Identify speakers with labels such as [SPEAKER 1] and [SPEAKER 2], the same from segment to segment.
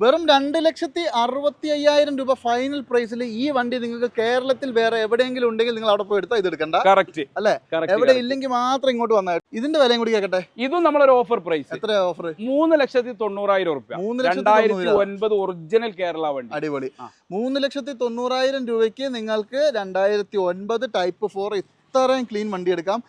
[SPEAKER 1] വെറും 2,65,000 രൂപ ഫൈനൽ പ്രൈസിൽ ഈ വണ്ടി നിങ്ങൾക്ക് കേരളത്തിൽ വേറെ എവിടെയെങ്കിലും ഉണ്ടെങ്കിൽ നിങ്ങൾ അവിടെ പോയി എടുത്താൽ ഇത് എടുക്കണ്ട.
[SPEAKER 2] കറക്റ്റ്
[SPEAKER 1] അല്ലേ? എവിടെ ഇല്ലെങ്കിൽ മാത്രം ഇങ്ങോട്ട് വന്നാൽ. ഇതിന്റെ വിലയും കൂടി കേൾക്കട്ടെ.
[SPEAKER 2] ഇതും നമ്മളൊരു ഓഫർ പ്രൈസ്.
[SPEAKER 1] എത്ര ഓഫർ?
[SPEAKER 2] 3,90,000 രൂപ. 2009 ഒറിജിനൽ കേരള വണ്ടി.
[SPEAKER 1] അടിപൊളി. 3,90,000 രൂപയ്ക്ക് നിങ്ങൾക്ക് 2009 ടൈപ്പ് 4 ഇത്രയും ക്ലീൻ വണ്ടി എടുക്കാം.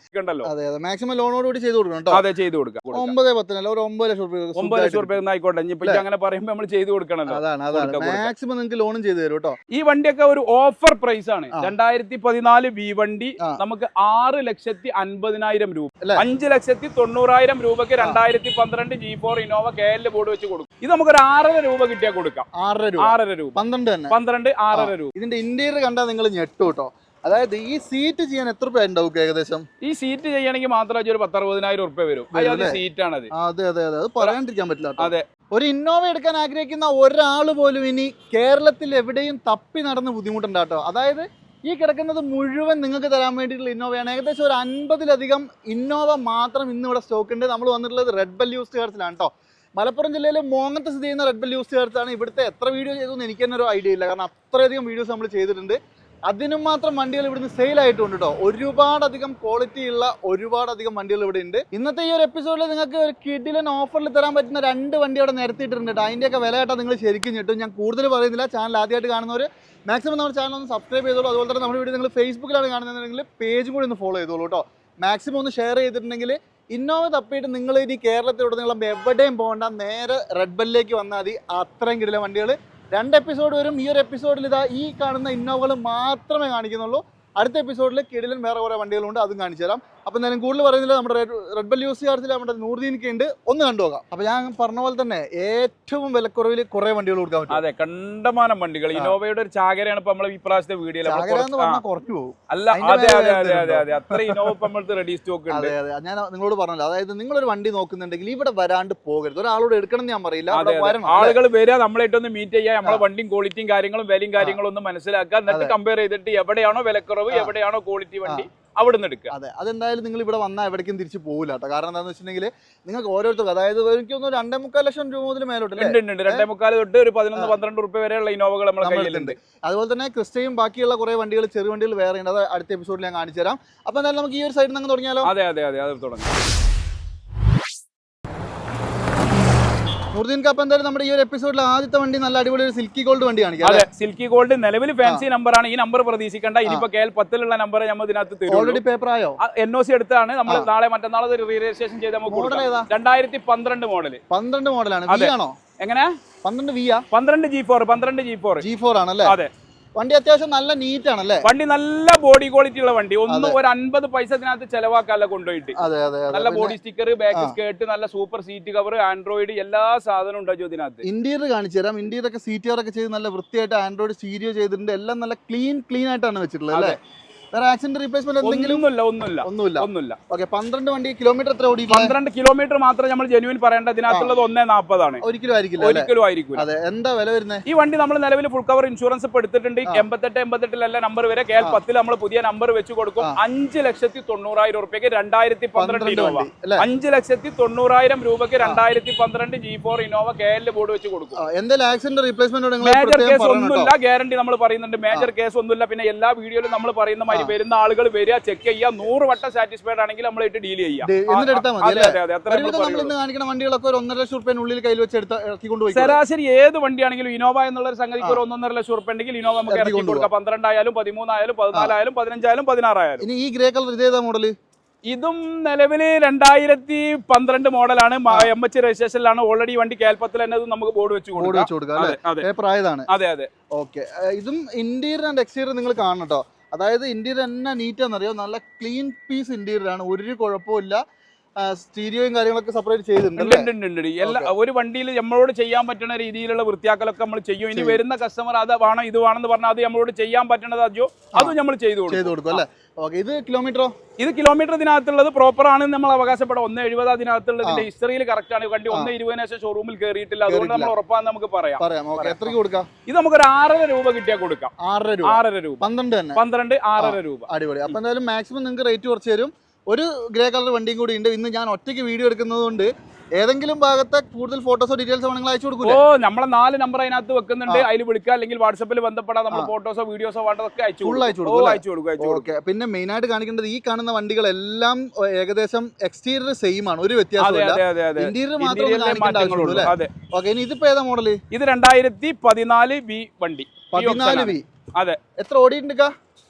[SPEAKER 1] അതെ അതെ, മാക്സിമം ലോണോട് കൂടി ചെയ്ത് കൊടുക്കണം കേട്ടോ.
[SPEAKER 2] അതെ, ചെയ്ത് കൊടുക്കാം.
[SPEAKER 1] 9,10 ഒരു 9 ലക്ഷം രൂപ.
[SPEAKER 2] 9 ലക്ഷം രൂപ ആയിക്കോട്ടെ. അങ്ങനെ പറയുമ്പോൾ നമ്മൾ ചെയ്ത് കൊടുക്കണല്ലോ.
[SPEAKER 1] അതാണ് മാക്സിമം നിങ്ങൾക്ക് ലോണും ചെയ്ത് തരും കേട്ടോ.
[SPEAKER 2] ഈ വണ്ടിയൊക്കെ ഒരു ഓഫർ പ്രൈസ് ആണ്. 2014 വി വണ്ടി നമുക്ക് 6,50,000 രൂപ. 5,90,000 രൂപക്ക് 2012 G4 ഇന്നോവ KL ബോർഡ് വെച്ച് കൊടുക്കും. ഇത് നമുക്ക് ഒരു 6,500 രൂപ കിട്ടിയാൽ കൊടുക്കാം. 6,500 രൂപ. 6,500 രൂപ.
[SPEAKER 1] ഇതിന്റെ ഇന്റീരിയർ കണ്ടാൽ നിങ്ങൾ ഞെട്ടു കേട്ടോ. അതായത് ഈ സീറ്റ് ചെയ്യാൻ എത്ര രൂപ ഉണ്ടാവും ഏകദേശം? ഈ
[SPEAKER 2] സീറ്റ് ചെയ്യണമെങ്കിൽ മാത്രം ഒരു 10,000-60,000 രൂപ വരും. സീറ്റാണ് അത്.
[SPEAKER 1] അതെ അതെ അതെ, അത് പറയാണ്ടിരിക്കാൻ പറ്റില്ല. അതെ, ഒരു ഇന്നോവ എടുക്കാൻ ആഗ്രഹിക്കുന്ന ഒരാൾ പോലും ഇനി കേരളത്തിൽ എവിടെയും തപ്പി നടന്ന് ബുദ്ധിമുട്ടുണ്ടാട്ടോ. അതായത് ഈ കിടക്കുന്നത് മുഴുവൻ നിങ്ങൾക്ക് തരാൻ വേണ്ടിയിട്ടുള്ള ഇന്നോവയാണ്. ഏകദേശം ഒരു 50-ലധികം ഇന്നോവ മാത്രം ഇന്ന് ഇവിടെ സ്റ്റോക്ക് ഉണ്ട്. നമ്മൾ വന്നിട്ടുള്ളത് റെഡ് ബെൽ യൂസ്ഡ് കാർസിലാണ് കേട്ടോ. മലപ്പുറം ജില്ലയിൽ മോങ്ങത്ത് സ്ഥിതി ചെയ്യുന്ന റെഡ് ബെൽ യൂസ്ഡ് കാർസാണ്. ഇവിടുത്തെ എത്ര വീഡിയോ ചെയ്തു എനിക്ക് തന്നെ ഒരു ഐഡിയ ഇല്ല, കാരണം അത്രയധികം വീഡിയോസ് നമ്മൾ ചെയ്തിട്ടുണ്ട്. അതിനും മാത്രം വണ്ടികൾ ഇവിടുന്ന് സെയിൽ ആയിട്ടുണ്ട് കേട്ടോ. ഒരുപാടധികം ക്വാളിറ്റി ഉള്ള ഒരുപാടധികം വണ്ടികൾ ഇവിടെ ഉണ്ട്. ഇന്നത്തെ ഈ ഒരു എപ്പിസോഡിൽ നിങ്ങൾക്ക് ഒരു കിഡിലൻ ഓഫറിൽ തരാൻ പറ്റുന്ന 2 വണ്ടി അവിടെ നിരത്തിയിട്ടുണ്ട്. അതിൻ്റെയൊക്കെ വില കേട്ടാൽ നിങ്ങൾ ശരിക്കും ഞെട്ടും. ഞാൻ കൂടുതൽ പറയുന്നില്ല. ചാനൽ ആദ്യമായിട്ട് കാണുന്നവർ മാക്സിമം നമ്മുടെ ചാനൽ ഒന്ന് സബ്സ്ക്രൈബ് ചെയ്തോളൂ. അതുപോലെ തന്നെ നമ്മുടെ വീഡിയോ നിങ്ങൾ ഫേസ്ബുക്കിലാണ് കാണുന്നതെങ്കിൽ പേജും കൂടി ഒന്ന് ഫോളോ ചെയ്തോളൂ കേട്ടോ. മാക്സിമം ഒന്ന് ഷെയർ ചെയ്തിട്ടുണ്ടെങ്കിൽ ഇന്നോവ തപ്പിയിട്ട് നിങ്ങൾ ഇനി കേരളത്തിലുടനീളം എവിടെയും പോകണ്ട, നേരെ റെഡ് ബെല്ലിലേക്ക് വന്നാൽ മതി. അത്രയും കിടിലൻ വണ്ടികൾ 2 എപ്പിസോഡ് വരും. ഈ ഒരു എപ്പിസോഡിൽ ഇതാ ഈ കാണുന്ന ഇന്നോവകൾ മാത്രമേ കാണിക്കുന്നുള്ളൂ. അടുത്ത എപ്പിസോഡിൽ കിടിലൻ വേറെ കുറേ വണ്ടികളുണ്ട്, അതും കാണിച്ചു തരാം. അപ്പോൾ എന്തായാലും കൂടുതൽ പറയുന്നില്ല. നമ്മുടെ റെഡ് ബെൽ യൂസ് കാർസിൽ നമ്മുടെ നൂർദീനൊക്കെ ഉണ്ട്, ഒന്ന് കണ്ടുപോകാം. അപ്പോൾ ഞാൻ പറഞ്ഞ പോലെ തന്നെ ഏറ്റവും വിലക്കുറവിൽ കുറേ വണ്ടികൾ കൊടുക്കാൻ പറ്റും.
[SPEAKER 2] അതെ, കണ്ടമാനം വണ്ടികൾ. ഇന്നോവയുടെ ഒരു ചാകരയാണ് ഇപ്പൊ നമ്മൾ ഈ പ്രാവശ്യത്തെ വീഡിയോയിൽ
[SPEAKER 1] കുറഞ്ഞു പോകും.
[SPEAKER 2] അല്ല, അതെ അതെ അതെ അതെ അതെ, അത്ര ഇന്നോവ നമ്മൾക്ക് റെഡി സ്റ്റോക്ക് ഉണ്ട്.
[SPEAKER 1] അതെ അതെ, ഞാൻ നിങ്ങളോട് പറഞ്ഞല്ലോ, അതായത് നിങ്ങളൊരു വണ്ടി നോക്കുന്നുണ്ടെങ്കിൽ ഇവിടെ വരാണ്ട് പോകരുത്. ഒരാളോട് എടുക്കണം എന്ന് ഞാൻ പറയില്ല.
[SPEAKER 2] ആളുകൾ വരിക, നമ്മളായിട്ടൊന്ന് മീറ്റ് ചെയ്യുക, നമ്മളെ വണ്ടിയും ക്വാളിറ്റിയും കാര്യങ്ങളും വിലയും കാര്യങ്ങളും ഒന്ന് മനസ്സിലാക്കുക. എന്നിട്ട് കമ്പയർ ചെയ്തിട്ട് എവിടെയാണോ വിലക്കുറവ്, എവിടെയാണോ ക്വാളിറ്റി വണ്ടി, അവിടെ നിന്ന് എടുക്കുക.
[SPEAKER 1] അതെ, അതെന്തായാലും നിങ്ങൾ ഇവിടെ വന്നാൽ എവിടേക്കും തിരിച്ചു പോകില്ല കേട്ടോ. കാരണം എന്താണെന്ന് വെച്ചിട്ടുണ്ടെങ്കിൽ നിങ്ങൾക്ക് ഓരോരുത്തർക്കും, അതായത് എനിക്കൊന്ന് 2.25 ലക്ഷം രൂപ മുതൽ മേലോട്ട്
[SPEAKER 2] 2.25 തൊട്ട് ഒരു 11-12 രൂപ വരെയുള്ള ഇന്നോവകൾ നമ്മുടെ കയ്യിലുണ്ട്.
[SPEAKER 1] അതുപോലെ തന്നെ ക്രിസ്റ്റയും ബാക്കിയുള്ള കുറെ വണ്ടികൾ, ചെറു വണ്ടികൾ വേറെ ഉണ്ട്. അത് അടുത്ത എപ്പിസോഡിൽ ഞാൻ കാണിച്ചു തരാം. അപ്പോൾ എന്തായാലും നമുക്ക് ഈ ഒരു സൈഡിൽ നിന്ന് തുടങ്ങിയാലോ?
[SPEAKER 2] അതെ അതെ അതെ, അത് തുടങ്ങാം.
[SPEAKER 1] നൂർദീൻ കാപ്പ, എന്തായാലും നമ്മുടെ ഈ ഒരു എപ്പിസോഡിൽ ആദ്യത്തെ വണ്ടി നല്ല അടിപൊളി ഒരു സിൽക്കി ഗോൾഡ് വണ്ടി കാണിക്കാം.
[SPEAKER 2] അതെ, സിൽക്കി ഗോൾഡ് നിലവിൽ ഫാൻസി നമ്പറാണ്. ഈ നമ്പർ പ്രതീക്ഷിക്കേണ്ട. ഇനിയിപ്പോ KL10 നമ്പർ നമ്മൾ ഇതിനകത്ത് തരും.
[SPEAKER 1] ഓൾറെഡി പേപ്പർ ആയോ?
[SPEAKER 2] NOC എടുത്താണ്. നമ്മൾ നാളെ മറ്റന്നാൾ റീ രജിസ്ട്രേഷൻ ചെയ്ത് നമുക്ക് 2012 മോഡൽ.
[SPEAKER 1] 12 മോഡലാണ്. വി ആണോ?
[SPEAKER 2] എങ്ങനെ?
[SPEAKER 1] 12 വി ആ?
[SPEAKER 2] 12 G4
[SPEAKER 1] G4 ആണല്ലേ?
[SPEAKER 2] അതെ.
[SPEAKER 1] വണ്ടി അത്യാവശ്യം നല്ല നീറ്റ് ആണല്ലേ?
[SPEAKER 2] വണ്ടി നല്ല ബോഡി ക്വാളിറ്റി ഉള്ള വണ്ടി. ഒന്നും ഒരു 50 പൈസ ഇതിനകത്ത് ചെലവാക്കാല്ല കൊണ്ടുപോയിട്ട്. നല്ല ബോഡി സ്റ്റിക്കർ, ബാക്ക് സ്കേർട്ട്, നല്ല സൂപ്പർ സീറ്റ് കവർ, ആൻഡ്രോയിഡ് എല്ലാ സാധനവും ഉണ്ടോ ഇതിനകത്ത്.
[SPEAKER 1] ഇന്റീരിയർ കാണിച്ചു തരാം. ഇന്റീരിയർ ഒക്കെ സീറ്റ് ഒക്കെ ചെയ്ത് നല്ല വൃത്തിയായിട്ട് ആൻഡ്രോയിഡ് സ്റ്റീരിയോ ചെയ്തിട്ടുണ്ട്. എല്ലാം നല്ല ക്ലീൻ ആയിട്ടാണ് വെച്ചിട്ടുള്ളത് അല്ലേ? വേറെ ആക്സിഡന്റ് റീപ്ലേസ്മെന്റ് എന്തെങ്കിലും? ഒന്നുമില്ല. ഓക്കെ, 12 വണ്ടി കിലോമീറ്റർ എത്ര ഓടി?
[SPEAKER 2] 12 കിലോമീറ്റർ മാത്രം നമ്മൾ ജെനുവിൻ പറയേണ്ട. ഇതിനകത്തുള്ളത് 1.40 ആണ്.
[SPEAKER 1] ഒരിക്കലും ആയിരിക്കില്ല. അതെ, എന്താ വില വരുന്നത്?
[SPEAKER 2] ഈ വണ്ടി നമ്മൾ നിലവിൽ ഫുൾ കവർ ഇൻഷുറൻസ് ഇപ്പൊ എടുത്തിട്ടുണ്ട്. 88 നമ്പർ വരെ. KL10 നമ്മൾ പുതിയ നമ്പർ വെച്ച് കൊടുക്കും. 5,90,000 രൂപയ്ക്ക് 2012 ഇന്നോവ. 5,90,000 രൂപയ്ക്ക് 2012 G4 ഇന്നോവ KL ബോർഡ് വെച്ച് കൊടുക്കും.
[SPEAKER 1] എന്തെങ്കിലും ആക്സിഡന്റ് റീപ്ലേസ്മെന്റ്
[SPEAKER 2] മേജർ കേസ് ഒന്നുമില്ല, ഗ്യാരണ്ടി നമ്മൾ പറയുന്നുണ്ട്. മേജർ കേസ് ഒന്നുമില്ല. പിന്നെ എല്ലാ വീഡിയോയിലും നമ്മൾ പറയുന്ന വരുന്ന ആളുകൾ വരിക, ചെക്ക് ചെയ്യുക, 100 വട്ടം സാറ്റിസ്ഫൈഡ് ആണെങ്കിൽ നമ്മളായിട്ട് ഡീൽ ചെയ്യാം. ശരാശരി ഏത് വണ്ടിയാണെങ്കിലും ഇന്നോവ എന്നുള്ള സംഗതിക്ക് ഒരു 1.5 ലക്ഷം രൂപ ഉണ്ടെങ്കിൽ ഇന്നോവ നമുക്ക് ഇറക്കി കൊടുക്കാം. 12 ആയാലും 13 ആയാലും 14 ആയാലും 15 ആയാലും 16 ആയാലും.
[SPEAKER 1] ഈ ഗ്രേ കളർ ഇതേതാ മോഡൽ?
[SPEAKER 2] ഇതും നിലവില് 2012 മോഡലാണ്. MH രജിസ്ട്രേഷനിലാണ്. ഓൾറെഡി വണ്ടി KL10 തന്നെ നമുക്ക് ബോർഡ് വെച്ച് കൊടുക്കാം. അതെ അതെ.
[SPEAKER 1] ഓക്കെ, ഇതും ഇന്റീരിയർ ആൻഡ് എക്സ്റ്റീരിയർ നിങ്ങൾ കാണണം കേട്ടോ. അതായത് ഇന്റീരിയർ എന്നാ നീറ്റ് ആണെന്നറിയോ? നല്ല ക്ലീൻ പീസ് ഇന്റീരിയർ ആണ്, ഒരു കുഴപ്പമില്ല. സ്റ്റീരിയോയും കാര്യങ്ങളൊക്കെ സെപ്പറേറ്റ് ചെയ്തിട്ടുണ്ട്.
[SPEAKER 2] ഒരു വണ്ടിയിൽ നമ്മളോട് ചെയ്യാൻ പറ്റുന്ന രീതിയിലുള്ള വൃത്തിയാക്കലൊക്കെ നമ്മൾ ചെയ്യും. ഇനി വരുന്ന കസ്റ്റമർ അത് വേണം ഇത് വേണമെന്ന് പറഞ്ഞാൽ അത് നമ്മളോട് ചെയ്യാൻ പറ്റുന്നത് അതും നമ്മൾ ചെയ്തു കൊടുക്കും അല്ലേ?
[SPEAKER 1] ഇത് കിലോമീറ്ററോ?
[SPEAKER 2] ഇത് കിലോമീറ്റർ ഇതിനകത്തുള്ളത് പ്രോപ്പർ ആണ് നമ്മൾ അവകാശപ്പെടാം. 1.70 അതിനകത്തുള്ളത്. ഇതിന്റെ ഹിസ്റ്ററിയിൽ കറക്റ്റ് ആണ്. വണ്ടി 1.20 ശേഷം ഷോറൂമിൽ കയറിയിട്ടില്ല. അതുകൊണ്ട് നമ്മൾ ഉറപ്പാന്ന് നമുക്ക് പറയാം.
[SPEAKER 1] എത്രയ്ക്ക് കൊടുക്കാം?
[SPEAKER 2] ഇത് നമുക്കൊരു 6.5 രൂപ കിട്ടിയാൽ കൊടുക്കാം.
[SPEAKER 1] 6.5 രൂപ.
[SPEAKER 2] 6.5 രൂപ.
[SPEAKER 1] അടിപൊളി. അപ്പൊ എന്തായാലും മാക്സിമം നിങ്ങൾക്ക് റേറ്റ് കുറച്ച് തരും. ഒരു ഗ്രേ കളർ വണ്ടിയും കൂടി ഉണ്ട്. ഇന്ന് ഞാൻ ഒറ്റയ്ക്ക് വീഡിയോ എടുക്കുന്നത് കൊണ്ട് ഏതെങ്കിലും ഭാഗത്തെ കൂടുതൽ ഫോട്ടോസോ ഡീറ്റെയിൽസോ നിങ്ങൾ അയച്ചു കൊടുക്കൂലേ?
[SPEAKER 2] ഓ, നമ്മളെ 4 നമ്പർ അതിനകത്ത് വെക്കുന്നുണ്ട്. അതിൽ വിളിക്കുക, അല്ലെങ്കിൽ വാട്സപ്പിൽ ബന്ധപ്പെടാം. നമ്മൾ ഫോട്ടോസോ വീഡിയോസോ വേണ്ടതൊക്കെ അയച്ചു കൊടുക്കും.
[SPEAKER 1] ഓക്കെ. പിന്നെ മെയിൻ ആയിട്ട് കാണിക്കേണ്ടത് ഈ കാണുന്ന വണ്ടികളെല്ലാം ഏകദേശം എക്സ്റ്റീരിയർ സെയിം ആണ്, ഒരു വ്യത്യാസമില്ല. ഇന്റീരിയർ മാത്രമേ. ഓക്കെ, ഇനി ഇതിപ്പോ ഏതാ മോഡല്?
[SPEAKER 2] ഇത് 2014 വി വണ്ടി.
[SPEAKER 1] 14 വി.
[SPEAKER 2] അതെ.
[SPEAKER 1] എത്ര ഓടിയിട്ടുണ്ട്?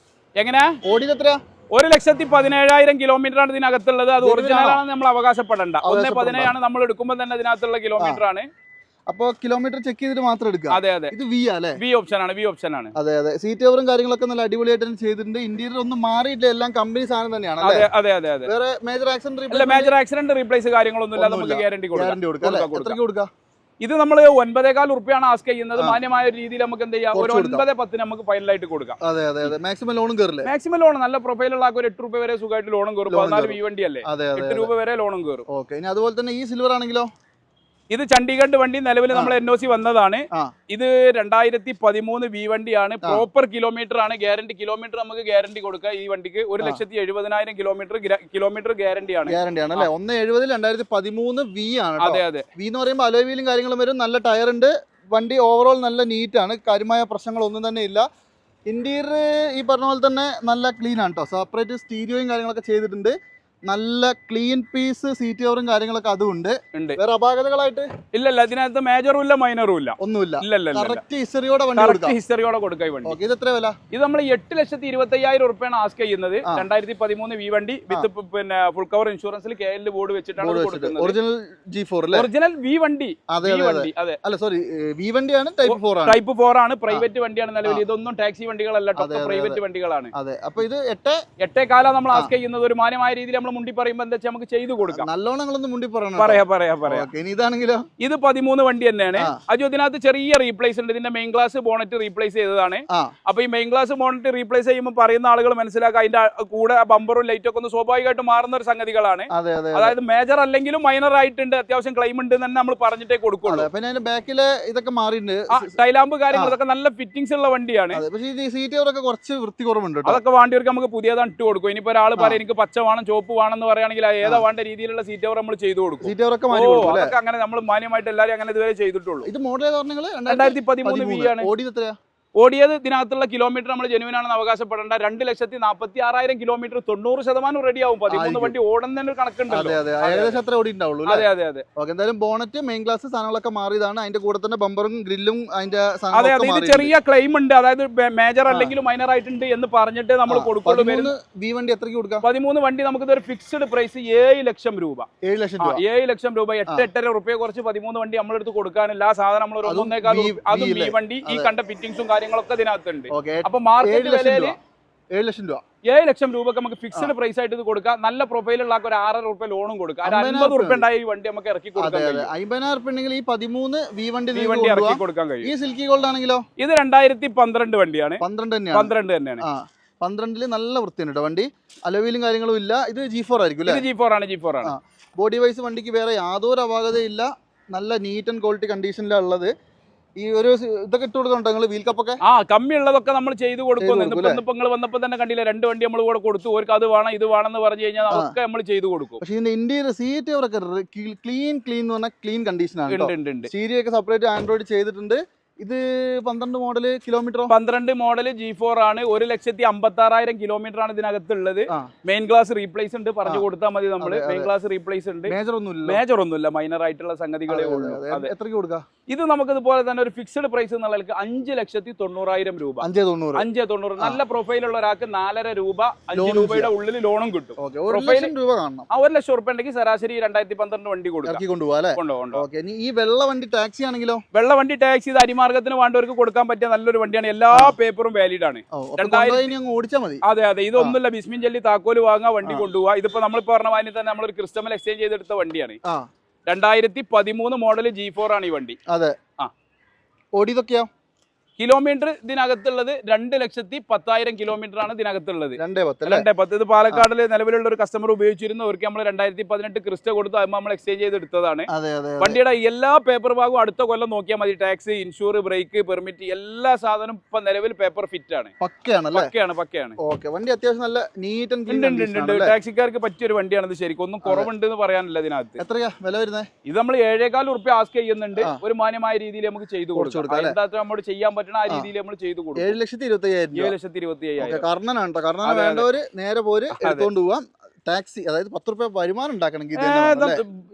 [SPEAKER 2] എങ്ങനെ
[SPEAKER 1] ഓടിയത് എത്രയാ?
[SPEAKER 2] 1,17,000 കിലോമീറ്റർ ആണ് ഇതിനകത്തുള്ളത്. അത് ഒറിജിനൽ ആണെന്ന് നമ്മൾ അവകാശപ്പെടണ്ട. 1,17 നമ്മൾ എടുക്കുമ്പോൾ തന്നെ ഇതിനകത്തുള്ള കിലോമീറ്റർ ആണ്.
[SPEAKER 1] അപ്പൊ കിലോമീറ്റർ ചെക്ക് ചെയ്തിട്ട് മാത്രം എടുക്കുക.
[SPEAKER 2] അതെ അതെ.
[SPEAKER 1] ഇത് വി അല്ലേ?
[SPEAKER 2] വി ഓപ്ഷൻ ആണ്.
[SPEAKER 1] അതെ അതെ. സീറ്റ് കവറും കാര്യങ്ങളൊക്കെ നല്ല അടിപൊളിയായിട്ട് ചെയ്തിട്ടുണ്ട്. ഇന്റീരിയർ ഒന്നും മാറിയില്ല, എല്ലാം കമ്പനി സാധനം തന്നെയാണ്.
[SPEAKER 2] അതെ.
[SPEAKER 1] വേറെ മേജർ
[SPEAKER 2] ആക്സിഡന്റ് റീപ്ലേസ് കാര്യങ്ങളൊന്നും ഇല്ല. നമുക്ക് ഗ്യാരണ്ടി
[SPEAKER 1] കൊടുക്കാം.
[SPEAKER 2] ഇത് നമ്മൾ 9,400 ഉറുപ്പിയാണ് ആസ്ക് ചെയ്യുന്നത്. മാന്യമായ ഒരു രീതിയിൽ നമുക്ക് എന്ത് ചെയ്യാം, ഒരു 9,10 നമുക്ക് ഫൈനലായിട്ട് കൊടുക്കാം.
[SPEAKER 1] അതെ. മാക്സിമം ലോണും കയറില്ലേ?
[SPEAKER 2] മാക്സിമം ലോൺ നല്ല പ്രൊഫൈലുള്ള ഒരു 8 രൂപ വരെ സുഖമായിട്ട് ലോണും കയറും. 14 വി വണ്ടി അല്ലേ, 8 രൂപ വരെ ലോണും കയറും.
[SPEAKER 1] ഓക്കെ. ഇനി അതുപോലെ തന്നെ ഈ സിൽവർ ആണെങ്കിലോ?
[SPEAKER 2] ഇത് ചണ്ഡീഗഡ് വണ്ടി നിലവിൽ നമ്മൾ NOC വന്നതാണ്. ഇത് 2013 വി വണ്ടിയാണ്. പ്രോപ്പർ കിലോമീറ്റർ ആണ്. കിലോമീറ്റർ നമുക്ക് ഗ്യാരണ്ടി കൊടുക്കുക. ഈ വണ്ടിക്ക് 1,70,000 കിലോമീറ്റർ ഗ്യാരണ്ടി ആണ്.
[SPEAKER 1] 1,70 2013 വി ആണ്.
[SPEAKER 2] അതെ.
[SPEAKER 1] വി എന്ന് പറയുമ്പോൾ അലോയ് വീലും കാര്യങ്ങളും വരും. നല്ല ടയർ ഉണ്ട്. വണ്ടി ഓവറോൾ നല്ല നീറ്റ് ആണ്. കാര്യമായ പ്രശ്നങ്ങളൊന്നും തന്നെ ഇല്ല. ഇന്റീരിയർ ഈ പറഞ്ഞ പോലെ തന്നെ നല്ല ക്ലീൻ ആണ് കേട്ടോ. സെപ്പറേറ്റ് സ്റ്റീരിയോയും കാര്യങ്ങളൊക്കെ ചെയ്തിട്ടുണ്ട്. നല്ല ക്ലീൻ പീസ് സീറ്റ് കവറും കാര്യങ്ങളൊക്കെ അതും ഉണ്ട്. വേറെ അപാകതകളായിട്ട്
[SPEAKER 2] ഇല്ലല്ല. ഇതിനകത്ത് മേജറും ഇല്ല മൈനറും ഇല്ല,
[SPEAKER 1] ഒന്നുമില്ല.
[SPEAKER 2] കറക്റ്റ്
[SPEAKER 1] ഹിസ്റ്ററിയോടെ കൊടുക്കാം.
[SPEAKER 2] ഇത് എത്ര വില? ഇത് നമ്മൾ 8,25,000 ഉറുപ്പിയാണ് ആസ്ക് ചെയ്യുന്നത്. 2013 വി വണ്ടി വിത്ത് പിന്നെ ഫുൾ കവർ ഇൻഷുറൻസിൽ KL ബോർഡ് വെച്ചിട്ടാണ് കൊടുക്കുന്നത്.
[SPEAKER 1] ഒറിജിനൽ G4 അല്ലേ?
[SPEAKER 2] ഒറിജിനൽ വി വണ്ടി.
[SPEAKER 1] അതെ. അല്ല സോറി, വി വണ്ടിയാണ്. ടൈപ്പ് 4
[SPEAKER 2] ആണ്. പ്രൈവറ്റ് വണ്ടിയാണ് നിലവിൽ. ഇതൊന്നും ടാക്സി വണ്ടികളല്ല, പ്രൈവറ്റ് വണ്ടികളാണ്.
[SPEAKER 1] അതെ. അപ്പൊ ഇത്
[SPEAKER 2] 8,400 നമ്മൾ ആസ്ക് ചെയ്യുന്നത്. ഒരു മാന്യമായ രീതിയിൽ നമ്മൾ മുണ്ടി പറയുമ്പോൾ എന്താ വെച്ചാൽ നമുക്ക് ചെയ്തു കൊടുക്കാം.
[SPEAKER 1] നല്ലോണങ്ങളൊന്നും മുണ്ടി
[SPEAKER 2] പറയാം.
[SPEAKER 1] ഇതാണെങ്കിലോ?
[SPEAKER 2] ഇത് 13 വണ്ടി തന്നെയാണ്. അജു, ഇതിനകത്ത് ചെറിയ റീപ്ലേസ് ഉണ്ട്. ഇതിന്റെ മെയിൻ ഗ്ലാസ് ബോണറ്റ് റീപ്ലേസ് ചെയ്തതാണ്. അപ്പൊ ഈ മെയിൻ ഗ്ലാസ് ബോണറ്റ് റീപ്ലേസ് ചെയ്യുമ്പോൾ പറയുന്ന ആളുകൾ മനസ്സിലാക്കുക, അതിന്റെ കൂടെ ബമ്പറും ലൈറ്റും ഒക്കെ ഒന്ന് സ്വാഭാവികമായിട്ട് മാറുന്ന ഒരു സംഗതികളാണ്. അതായത് മേജർ അല്ലെങ്കിലും മൈനർ ആയിട്ടുണ്ട്, അത്യാവശ്യം ക്ലെയിം ഉണ്ട് തന്നെ നമ്മൾ പറഞ്ഞിട്ടേ കൊടുക്കുള്ളൂ.
[SPEAKER 1] പിന്നെ അതിന്റെ ബാക്കില് ഇതൊക്കെ മാറിയിട്ടുണ്ട്.
[SPEAKER 2] ടൈലാമ്പ് കാര്യങ്ങൾ ഇതൊക്കെ നല്ല ഫിറ്റിംഗ്സ് ഉള്ള വണ്ടിയാണ്.
[SPEAKER 1] സീറ്റ് കുറച്ച് വൃത്തി കുറവുണ്ട്.
[SPEAKER 2] അതൊക്കെ വേണ്ടിയവർക്ക് നമുക്ക് പുതിയതാണ് ഇട്ട് കൊടുക്കും. ഇനിയിപ്പോ ഒരാൾ പറയും എനിക്ക് പച്ച വേണം ചോപ്പ് വേണമെന്ന് പറയുകയാണെങ്കിൽ ഏതാ വേണ്ട രീതിയിലുള്ള സീറ്റ് കവർ നമ്മൾ ചെയ്തു കൊടുക്കും. അതൊക്കെ അങ്ങനെ നമ്മൾ മാന്യമായിട്ട് എല്ലാവരും അങ്ങനെ ഇതുവരെ ചെയ്തിട്ടുള്ളൂ.
[SPEAKER 1] ഇത് മോഡൽ
[SPEAKER 2] 2013 വി ആണ്. ഓടിയത് ഇതിനകത്തുള്ള കിലോമീറ്റർ നമ്മൾ ജെനുവിൻ ആണെന്ന് അവകാശപ്പെടേണ്ട. 2,46,000 കിലോമീറ്റർ 90% റെഡി ആവും. 13 വണ്ടി ഓടുന്നതിന് ഒരു കണക്കുണ്ടല്ലോ. അതെ.
[SPEAKER 1] എന്തായാലും ബോണറ്റ് മെയിൻ ഗ്ലാസ് സാധനങ്ങളൊക്കെ മാറിയതാണ്. അതിന്റെ കൂടെ തന്നെ ബമ്പറും ഗ്രില്ലും അതിന്റെ
[SPEAKER 2] അതെ. ഇത് ചെറിയ ക്ലെയിം ഉണ്ട്. അതായത് മേജർ അല്ലെങ്കിൽ മൈനർ ആയിട്ടുണ്ട് എന്ന് പറഞ്ഞിട്ട് നമ്മൾ കൊടുക്കുള്ളൂ.
[SPEAKER 1] വി വണ്ടി എത്രയ്ക്ക് കൊടുക്കാം?
[SPEAKER 2] 13 വണ്ടി നമുക്ക് ഇതൊരു ഫിക്സ്ഡ് പ്രൈസ് 7 ലക്ഷം രൂപ. 7 ലക്ഷം രൂപ. 8-8.5 റുപ്യ കുറച്ച് 13 വണ്ടി നമ്മളെടുത്ത് കൊടുക്കാനില്ല. ആ സാധനം നമ്മൾ 1.25 അതും ഈ വണ്ടി ഈ കണ്ട ഫിറ്റിംഗ്സും കാര്യങ്ങളൊക്കെ ഇതിനകത്തുണ്ട്. അപ്പൊ മാർക്കറ്റ് വിലയിൽ
[SPEAKER 1] 7 ലക്ഷം രൂപ.
[SPEAKER 2] 7 ലക്ഷം രൂപക്ക് നമുക്ക് ഫിക്സ്ഡ് പ്രൈസ് ആയിട്ട് ഇത് കൊടുക്കാം. നല്ല പ്രൊഫൈലുള്ള ഒരു 6,000 റുപ്യ ലോണും കൊടുക്കാം. 50 റുപ്യ ഉണ്ടായ ഈ വണ്ടി നമുക്ക് ഇറക്കി കൊടുക്കാം.
[SPEAKER 1] 50,000 റുപ്യ ഉണ്ടെങ്കിൽ ഈ 13 വി വണ്ടി
[SPEAKER 2] ഇറക്കി കൊടുക്കാൻ കഴിയും.
[SPEAKER 1] ഈ സിൽക്കി ഗോൾഡ് ആണെങ്കിലോ?
[SPEAKER 2] ഇത് 2012 വണ്ടിയാണ്.
[SPEAKER 1] 12 തന്നെയാണ്. 12 നല്ല വൃത്തിയുണ്ട് വണ്ടി. അലോയിലും കാര്യങ്ങളും ഇല്ല. ഇത് G4 ആയിരിക്കും അല്ലേ?
[SPEAKER 2] G4 ആണ്.
[SPEAKER 1] ബോഡി വൈസ് വണ്ടിക്ക് വേറെ യാതൊരു അപാകതയില്ല. നല്ല നീറ്റ് ആൻഡ് ക്വാളിറ്റി കണ്ടീഷനിലാണ് ഉള്ളത്. ഈ ഒരു ഇതൊക്കെ ഇട്ട് കൊടുക്കുന്നുണ്ടോ വീൽ കപ്പൊക്കെ?
[SPEAKER 2] കമ്മിയുള്ളതൊക്കെ നമ്മൾ ചെയ്ത് കൊടുക്കും. നിങ്ങൾ വന്നപ്പോൾ തന്നെ കണ്ടില്ല, 2 വണ്ടി നമ്മൾ കൂടെ കൊടുത്തു. അവർക്ക് അത് വേണം ഇത് വേണമെന്ന് പറഞ്ഞു കഴിഞ്ഞാൽ അതൊക്കെ നമ്മൾ ചെയ്ത് കൊടുക്കും.
[SPEAKER 1] പക്ഷേ ഇതിന്റെ ഇന്റീരിയർ സീറ്റ് ഒക്കെ ക്ലീൻ എന്ന് പറഞ്ഞാൽ ക്ലീൻ കണ്ടീഷനാണ്. സ്റ്റീരിയോ ഒക്കെ സെപ്പറേറ്റ് ആൻഡ്രോയിഡ് ചെയ്തിട്ടുണ്ട്. ഇത് 12 മോഡൽ കിലോമീറ്ററോ?
[SPEAKER 2] 12 മോഡൽ G4 ആണ്. 1,56,000 കിലോമീറ്റർ ആണ് ഇതിനകത്തുള്ളത്. മെയിൻ ഗ്ലാസ് റീപ്ലേസ് ഉണ്ട്, പറഞ്ഞു കൊടുത്താൽ മതി. നമ്മള് മെയിൻ ഗ്ലാസ് റീപ്ലേസ് ഉണ്ട്. മേജർ ഒന്നുമില്ല, മൈനർ ആയിട്ടുള്ള സംഗതികളെ ഉള്ളൂ.
[SPEAKER 1] എത്രയ്ക്ക് കൊടുക്കാം?
[SPEAKER 2] ഇത് നമുക്ക് ഇതുപോലെ തന്നെ ഒരു ഫിക്സ്ഡ് പ്രൈസ് എന്നുള്ള 5,90,000 രൂപ. 5,90,000. നല്ല പ്രൊഫൈലുള്ള ഒരാൾക്ക് 4.5 രൂപ 5 രൂപയുടെ ഉള്ളിൽ ലോണും കിട്ടും.
[SPEAKER 1] 1 ലക്ഷം രൂപ കാണണം.
[SPEAKER 2] 1 ലക്ഷം രൂപ ഉണ്ടെങ്കിൽ ശരാശരി 2012 വണ്ടി കൊടുക്കാം.
[SPEAKER 1] ഈ വെള്ള വണ്ടി ടാക്സി ആണെങ്കിലോ?
[SPEAKER 2] വെള്ള വണ്ടി ടാക്സി ഇത് അരിമാർഗത്തിന് വേണ്ടവർക്ക് കൊടുക്കാൻ പറ്റിയ നല്ലൊരു വണ്ടിയാണ്. എല്ലാ പേപ്പറും വാലിഡ് ആണ്. അതെ. ഇതൊന്നുമില്ല, ബിസ്മിൻ ചൊല്ലി താക്കോല് വാങ്ങുക, വണ്ടി കൊണ്ടുപോവാ. ഇതിപ്പോ നമ്മളിപ്പോ പറഞ്ഞ വാങ്ങി തന്നെ നമ്മളൊരു ക്രിസ്റ്റമൽ എക്സ്ചേഞ്ച് ചെയ്തെടുത്ത വണ്ടിയാണ്. 2013 മോഡൽ G4 ആണ് ഈ വണ്ടി.
[SPEAKER 1] അതെ. ഓടിയതൊക്കെയോ?
[SPEAKER 2] കിലോമീറ്റർ ഇതിനകത്തുള്ളത് 2,10,000 കിലോമീറ്റർ ആണ് ഇതിനകത്തുള്ളത്.
[SPEAKER 1] 210.
[SPEAKER 2] ഇത് പാലക്കാടിൽ നിലവിലുള്ള ഒരു കസ്റ്റമർ ഉപയോഗിച്ചിരുന്നു. അവർക്ക് നമ്മൾ 2018 ക്രിസ്റ്റ കൊടുത്ത് അത് നമ്മൾ എക്സ്ചേഞ്ച് ചെയ്ത് എടുത്തതാണ്. വണ്ടിയുടെ എല്ലാ പേപ്പർ ഭാഗവും അടുത്ത കൊല്ലം നോക്കിയാൽ മതി. ടാക്സ്, ഇൻഷൂർ, ബ്രേക്ക്, പെർമിറ്റ് എല്ലാ സാധനവും ഇപ്പൊ നിലവിൽ പേപ്പർ ഫിറ്റ് ആണ്. പക്കയാണ്.
[SPEAKER 1] വണ്ടി അത്യാവശ്യം നല്ല നീറ്റ് ആൻഡ് ക്ലീൻ
[SPEAKER 2] ഉണ്ട്. ടാക്സിക്കാർക്ക് പറ്റിയ ഒരു വണ്ടിയാണ് ഇത്. ശരിക്കും ഒന്നും കുറവുണ്ട് എന്ന് പറയാനില്ല ഇതിനകത്ത്.
[SPEAKER 1] എത്രയാ വില വരുന്നത്?
[SPEAKER 2] ഇത് നമ്മൾ 7,400 രൂപ ആസ്ക് ചെയ്യുന്നുണ്ട്. ഒരു മാന്യമായ രീതിയിൽ നമുക്ക് ചെയ്തു കൊടുക്കാം. എന്താ നമ്മോട് ചെയ്യാൻ പറ്റുന്ന ആ രീതിയിൽ നമ്മൾ ചെയ്തു കൊടുക്കും.
[SPEAKER 1] 7,25,000. കർണനാണ് വേണ്ടവര് നേരെ പോര് എടുത്തോണ്ട് പോവാം. ടാക്സി, അതായത് 10 രൂപ വരുമാനം ഉണ്ടാക്കണമെങ്കിൽ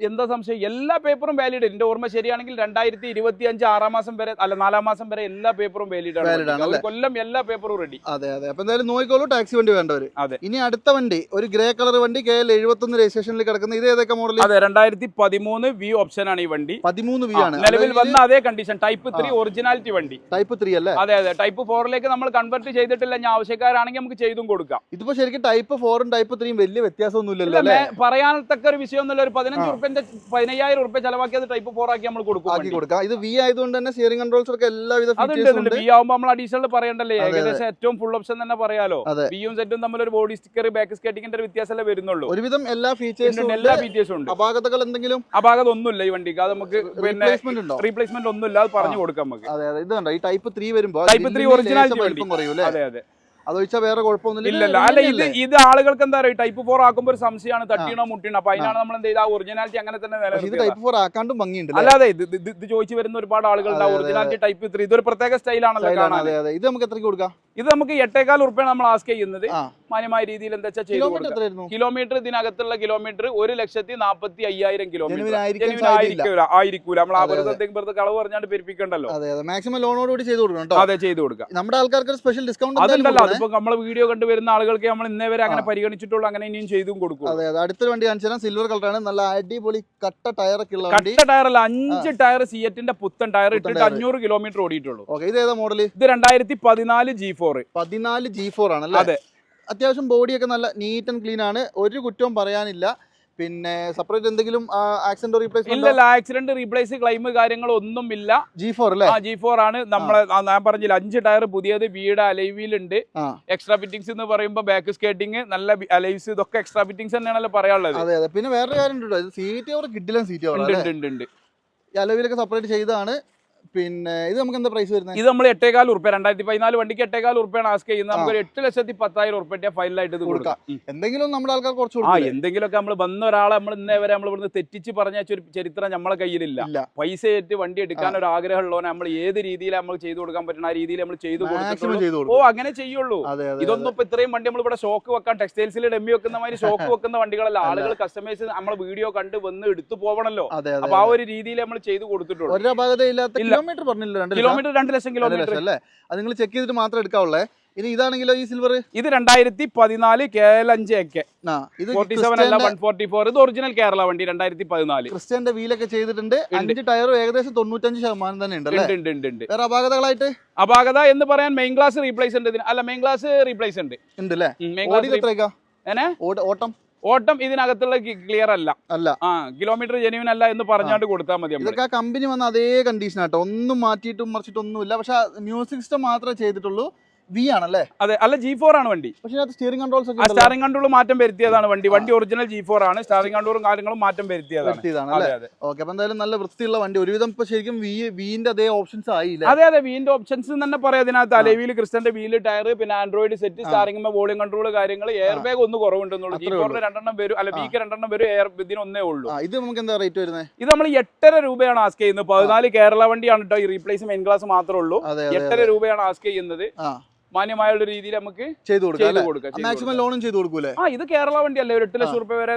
[SPEAKER 2] എന്താ സംശയം? എല്ലാ പേപ്പറും വാലിഡ്. എന്റെ ഓർമ്മ ശരിയാണെങ്കിൽ 2025 6 മാസം വരെ അല്ല 4 മാസം വരെ എല്ലാ പേപ്പറും വാലിഡ് ആണ്. കൊല്ലം എല്ലാ പേപ്പറും റെഡി.
[SPEAKER 1] അതെ. അപ്പൊ എന്തായാലും നോക്കിക്കോളൂ ടാക്സി വണ്ടി വേണ്ടവര്.
[SPEAKER 2] അതെ.
[SPEAKER 1] ഇനി അടുത്ത വണ്ടി ഒരു ഗ്രേ കളർ വണ്ടി KL 71 രജിസ്ട്രേഷനിൽ കിടക്കുന്ന. ഇത് ഏതൊക്കെ മോഡൽ?
[SPEAKER 2] അതെ, 2013 V ഓപ്ഷൻ ആണ് ഈ വണ്ടി.
[SPEAKER 1] 13 V ആണ്
[SPEAKER 2] നിലവിൽ വന്ന അതേ കണ്ടീഷൻ. ടൈപ്പ് 3 ഒറിജിനാലിറ്റി വണ്ടി.
[SPEAKER 1] ടൈപ്പ് 3 അല്ലേ?
[SPEAKER 2] അതെ. ടൈപ്പ് 4ലേക്ക് നമ്മൾ കൺവേർട്ട് ചെയ്തിട്ടില്ല. ഞാൻ ആവശ്യക്കാരാണെങ്കിൽ നമുക്ക് ചെയ്തും കൊടുക്കാം.
[SPEAKER 1] ഇതിപ്പോ ശരിക്കും ടൈപ്പ് 4ഉം ടൈപ്പ് 3ഉം വലിയ വ്യത്യാസമൊന്നുമില്ലല്ലോ.
[SPEAKER 2] പറയാനത്തക്ക ഒരു വിഷയമൊന്നുമില്ല. ഒരു 15,000 രൂപ ചെലവാക്കി അത് ടൈപ്പ് 4 ആക്കി നമ്മൾ കൊടുക്കാം.
[SPEAKER 1] ഇത് V ആയതുകൊണ്ട് തന്നെ സ്റ്റിയറിംഗ് കൺട്രോൾസ് ഒക്കെ എല്ലാവിധ
[SPEAKER 2] V ആവുമ്പോൾ നമ്മൾ അഡീഷണൽ പറയണ്ടല്ലേ. ഏകദേശം ഏറ്റവും ഫുൾ ഓപ്ഷൻ തന്നെ പറയാലോ. ബിയും സെറ്റും തമ്മിൽ ഒരു ബോഡി സ്റ്റിക്കർ, ബാക്ക് സ്കേറ്റിംഗിന്റെ വ്യത്യാസമല്ലേ വരുന്നുള്ളൂ.
[SPEAKER 1] ഒരുവിധം എല്ലാ ഫീച്ചേഴ്സും
[SPEAKER 2] ഉണ്ട്.
[SPEAKER 1] അപാകതകൾ എന്തെങ്കിലും
[SPEAKER 2] അപാകത ഒന്നുമില്ല ഈ വണ്ടിക്ക്. അത് നമുക്ക് പിന്നെ റീപ്ലേസ്മെന്റ് ഒന്നുമില്ല. അത് പറഞ്ഞു കൊടുക്കാം നമുക്ക്.
[SPEAKER 1] ഇത് കണ്ടോ, ഈ ടൈപ്പ് 3 വരുമ്പോ
[SPEAKER 2] ടൈപ്പ് 3 ഒറിജിനാലിറ്റി വണ്ടി. അതെ.
[SPEAKER 1] അതൊഴിച്ചാൽ വേറെ കുഴപ്പമൊന്നുമില്ല.
[SPEAKER 2] അല്ല, ഇത് ആളുകൾക്ക് എന്താ പറയുക, ടൈപ്പ് 4 ആക്കുമ്പോൾ ഒരു സംശയമാണ്, തട്ടിയണോ മുട്ടിയണോ. അപ്പൊ അതിനാണ് നമ്മൾ എന്ത് ചെയ്ത് ആ ഒറിജിനാലിറ്റി അങ്ങനെ തന്നെ
[SPEAKER 1] ടൈപ്പ് 4 ആക്കാണ്ടും ഭംഗിയുണ്ട്.
[SPEAKER 2] അല്ലാതെ ഇത് ചോദിച്ചു വരുന്ന ഒരുപാട് ആളുകളുണ്ട്. ഒറിജിനാലിറ്റി ടൈപ്പ് 3 ഇതൊരു പ്രത്യേക സ്റ്റൈലാണല്ലോ കാണാൻ.
[SPEAKER 1] ഇത് നമുക്ക് എത്രയ്ക്ക് കൊടുക്കാം?
[SPEAKER 2] ഇത് നമുക്ക് 8,400 രൂപ നമ്മൾ ആസ്ക് ചെയ്യുന്നത്. മാന്യമായ രീതിയിൽ എന്താ വെച്ചാൽ ചെയ്തു കൊടുക്കാം. കിലോമീറ്റർ ഇതിനകത്തുള്ള കിലോമീറ്റർ 1,45,000 കിലോമീറ്റർ ആയിരിക്കൂല. നമ്മൾ ആ വെറുതെ കളവ് പറഞ്ഞാണ്ട് പെരുപ്പിക്കണ്ടല്ലോ.
[SPEAKER 1] മാക്സിമം ലോണോട് കൂടി ചെയ്തു കൊടുക്കണം.
[SPEAKER 2] അതെ, ചെയ്തു കൊടുക്കാം.
[SPEAKER 1] നമ്മുടെ ആൾക്കാർക്ക് സ്പെഷ്യൽ ഡിസ്കൗണ്ട്
[SPEAKER 2] അതല്ല, അതിപ്പോ നമ്മളെ വീഡിയോ കണ്ടുവരുന്ന ആളുകൾക്ക് നമ്മൾ ഇന്നേ വരെ അങ്ങനെ പരിഗണിച്ചിട്ടുള്ളൂ. അങ്ങനെ ഇനിയും ചെയ്തും കൊടുക്കും.
[SPEAKER 1] അതെ. അടുത്തൊരു വണ്ടി കാണിച്ചു തരാം. സിൽവർ കളറാണ്. നല്ല അടിപൊളി കട്ട ടയർ ഒക്കെ ഉള്ള
[SPEAKER 2] കട്ട ടയറല്ല, 5 ടയർ സിയറ്റിന്റെ പുത്തൻ ടയർ ഇട്ടിട്ട് 500 കിലോമീറ്റർ ഓടിയിട്ടുള്ളൂ.
[SPEAKER 1] ഇത് ഏതാ മോഡൽ?
[SPEAKER 2] ഇത് 2014 G4.
[SPEAKER 1] 14 G4 ആണല്ലേ?
[SPEAKER 2] അതെ.
[SPEAKER 1] അത്യാവശ്യം ബോഡിയൊക്കെ നല്ല നീറ്റ് ആൻഡ് ക്ലീൻ ആണ്. ഒരു കുറ്റവും പറയാനില്ല. പിന്നെ സെപ്പറേറ്റ് എന്തെങ്കിലും ആക്സിഡന്റ് റീപ്ലേസ്മെന്റ്
[SPEAKER 2] ഇല്ല. ആക്സിഡന്റ് റീപ്ലേസ് ക്ലെയിം കാര്യങ്ങളൊന്നും ഇല്ല.
[SPEAKER 1] G4 അല്ലേ?
[SPEAKER 2] G4 ആണ്. നമ്മളെ ഞാൻ പറഞ്ഞില്ല 5 ടയർ പുതിയത്. വീട് അലൈവിലുണ്ട്. എക്സ്ട്രാ ഫിറ്റിംഗ്സ് എന്ന് പറയുമ്പോൾ ബാക്ക് സ്കേറ്റിംഗ്, നല്ല അലൈവ്സ്, ഇതൊക്കെ എക്സ്ട്രാ ഫിറ്റിംഗ്സ് തന്നെയാണല്ലോ പറയാനുള്ളത്.
[SPEAKER 1] അതെ. പിന്നെ വേറെ കാര്യം ഉണ്ടോ, സീറ്റ് കവർ കിട്ടില്ല. സീറ്റ് കവർ
[SPEAKER 2] ഉണ്ട്.
[SPEAKER 1] അലവിലൊക്കെ സെപ്പറേറ്റ് ചെയ്താണ്. പിന്നെ ഇത് നമുക്ക് എന്താ പ്രൈസ് വരുന്നത്?
[SPEAKER 2] ഇത് നമ്മൾ 8,400 രൂപ 2014 വണ്ടിക്ക് 8,400 രൂപയാണ് ആസ്ക് ചെയ്യുന്നത്. നമുക്ക് 8,10,000 രൂപ ഫൈനലായിട്ട് ഇത് കൊടുക്കാം.
[SPEAKER 1] എന്തെങ്കിലും നമ്മുടെ ആൾക്കാർ കുറച്ച് കൊടുക്കും.
[SPEAKER 2] എന്തെങ്കിലുമൊക്കെ നമ്മൾ വന്ന ഒരാളെ നമ്മൾ ഇന്നേ വരെ നമ്മൾ ഇവിടുന്ന് തെറ്റിച്ച് പറഞ്ഞ ഒരു ചരിത്രം നമ്മളെ കയ്യിലില്ല. പൈസ ഏറ്റ് വണ്ടി എടുക്കാൻ ഒരു ആഗ്രഹമുള്ളവനെ നമ്മൾ ഏത് രീതിയിൽ നമ്മൾ ചെയ്തു കൊടുക്കാൻ പറ്റുന്ന ആ രീതിയിൽ നമ്മൾ ചെയ്തു കൊടുക്കും. അങ്ങനെ ചെയ്യുള്ളൂ. ഇതൊന്നും ഇപ്പൊ ഇത്രയും വണ്ടി നമ്മൾ ഇവിടെ ഷോക്ക് വെക്കാൻ, ടെക്സ്റ്റൈൽസിൽ ഡെമ്മി വെക്കുന്ന മാതിരി ഷോക്ക് വെക്കുന്ന വണ്ടികളല്ല. ആളുകൾ കസ്റ്റമേഴ്സ് നമ്മളെ വീഡിയോ കണ്ട് വന്ന് എടുത്തു പോകണല്ലോ. അപ്പൊ ആ ഒരു രീതിയിൽ നമ്മൾ ചെയ്തു കൊടുത്തിട്ടുള്ളൂ.
[SPEAKER 1] കിലോമീറ്റർ 2,00,000 കിലോമീറ്റർ അല്ലേ? അത് നിങ്ങൾ ചെക്ക് ചെയ്തിട്ട് മാത്രം എടുക്കാവുള്ളേ. ഇനി ഇതാണെങ്കിലോ ഈ സിൽവർ?
[SPEAKER 2] ഇത് 2014 KL5AK. ഇത് 47 അല്ല 144. ഇത് ഒറിജിനൽ കേരള വണ്ടി 2014.
[SPEAKER 1] ക്രിസ്റ്റ്യന്റെ വീലൊക്കെ ചെയ്തിട്ടുണ്ട്. 5 ടയറും ഏകദേശം 95% തന്നെ ഉണ്ട്. വേറെ അപാകതകളായിട്ട്?
[SPEAKER 2] അപാകത എന്ന് പറയാൻ മെയിൻ ഗ്ലാസ് റീപ്ലേസ് ഉണ്ട്. അല്ല, മെയിൻ ഗ്ലാസ് റീപ്ലേസ് ഉണ്ട്. ഓട്ടം ഇതിനകത്തുള്ള ക്ലിയർ അല്ല. കിലോമീറ്റർ ജെന്യുവൻ അല്ല എന്ന് പറഞ്ഞാണ്ട് കൊടുത്താൽ മതി.
[SPEAKER 1] ഇതൊക്കെ കമ്പനി വന്ന അതേ കണ്ടീഷൻ ആട്ടോ. ഒന്നും മാറ്റിയിട്ടും മറിച്ചിട്ടൊന്നുമില്ല. പക്ഷെ മ്യൂസിക് സിസ്റ്റം മാത്രമേ ചെയ്തിട്ടുള്ളൂ. V ആണല്ലേ?
[SPEAKER 2] അതെ. അല്ല, G4 ആണ് വണ്ടി.
[SPEAKER 1] പക്ഷേ സ്റ്റിയറിംഗ് കൺട്രോൾസ് ഒക്കെ
[SPEAKER 2] സ്റ്റാറിംഗ് കൺട്രോൾ മാറ്റം വരുത്തിയതാണ് വണ്ടി ഒറിജിനൽ G4 ആണ്. സ്റ്റാറിംഗ് കൺട്രോളും കാര്യങ്ങളും മാറ്റം വരുത്തിയതാണ്.
[SPEAKER 1] ഓക്കെ. അപ്പൊ എന്തായാലും നല്ല വൃത്തിയുള്ള വണ്ടി. ഒരുവിധം ഇപ്പൊ ശരിക്കും വിന്റെ അതേ ഓപ്ഷൻസ് ആയില്ല.
[SPEAKER 2] അതെ. വിന്റെ ഓപ്ഷൻസ് തന്നെ പറയാം. അതിനകത്ത് അലവിയിൽ ക്രിസ്റ്റന്റെ വീല്, ടയർ, പിന്നെ Android set, starring volume control കാര്യങ്ങൾ, എയർ ബാഗ് ഒന്ന് കുറവുണ്ടെന്നുള്ളൂ. G4 2 വരും. അല്ല, Vക്ക് 2 വരും. എയർ ഇതിന് ഒന്നേ ഉള്ളൂ.
[SPEAKER 1] ഇത് നമുക്ക് എന്താ റേറ്റ് വരുന്നത്?
[SPEAKER 2] ഇത് നമ്മൾ 8,500 രൂപയാണ് ആസ്ക് ചെയ്യുന്നത്. 14 കേരള വണ്ടിയാണ് കേട്ടോ. ഈ റീപ്ലേസ് മെയിൻ ക്ലാസ് മാത്രമേ ഉള്ളൂ. 8,500 രൂപയാണ് ആസ്ക് ചെയ്യുന്നത്. മാന്യമായുള്ള രീതിയിൽ നമുക്ക് ചെയ്തു കൊടുക്കാം.
[SPEAKER 1] മാക്സിമം ലോണും ചെയ്തു കൊടുക്കൂലേ?
[SPEAKER 2] ഇത് കേരള വണ്ടി അല്ലേ? 8,00,000 രൂപ വരെ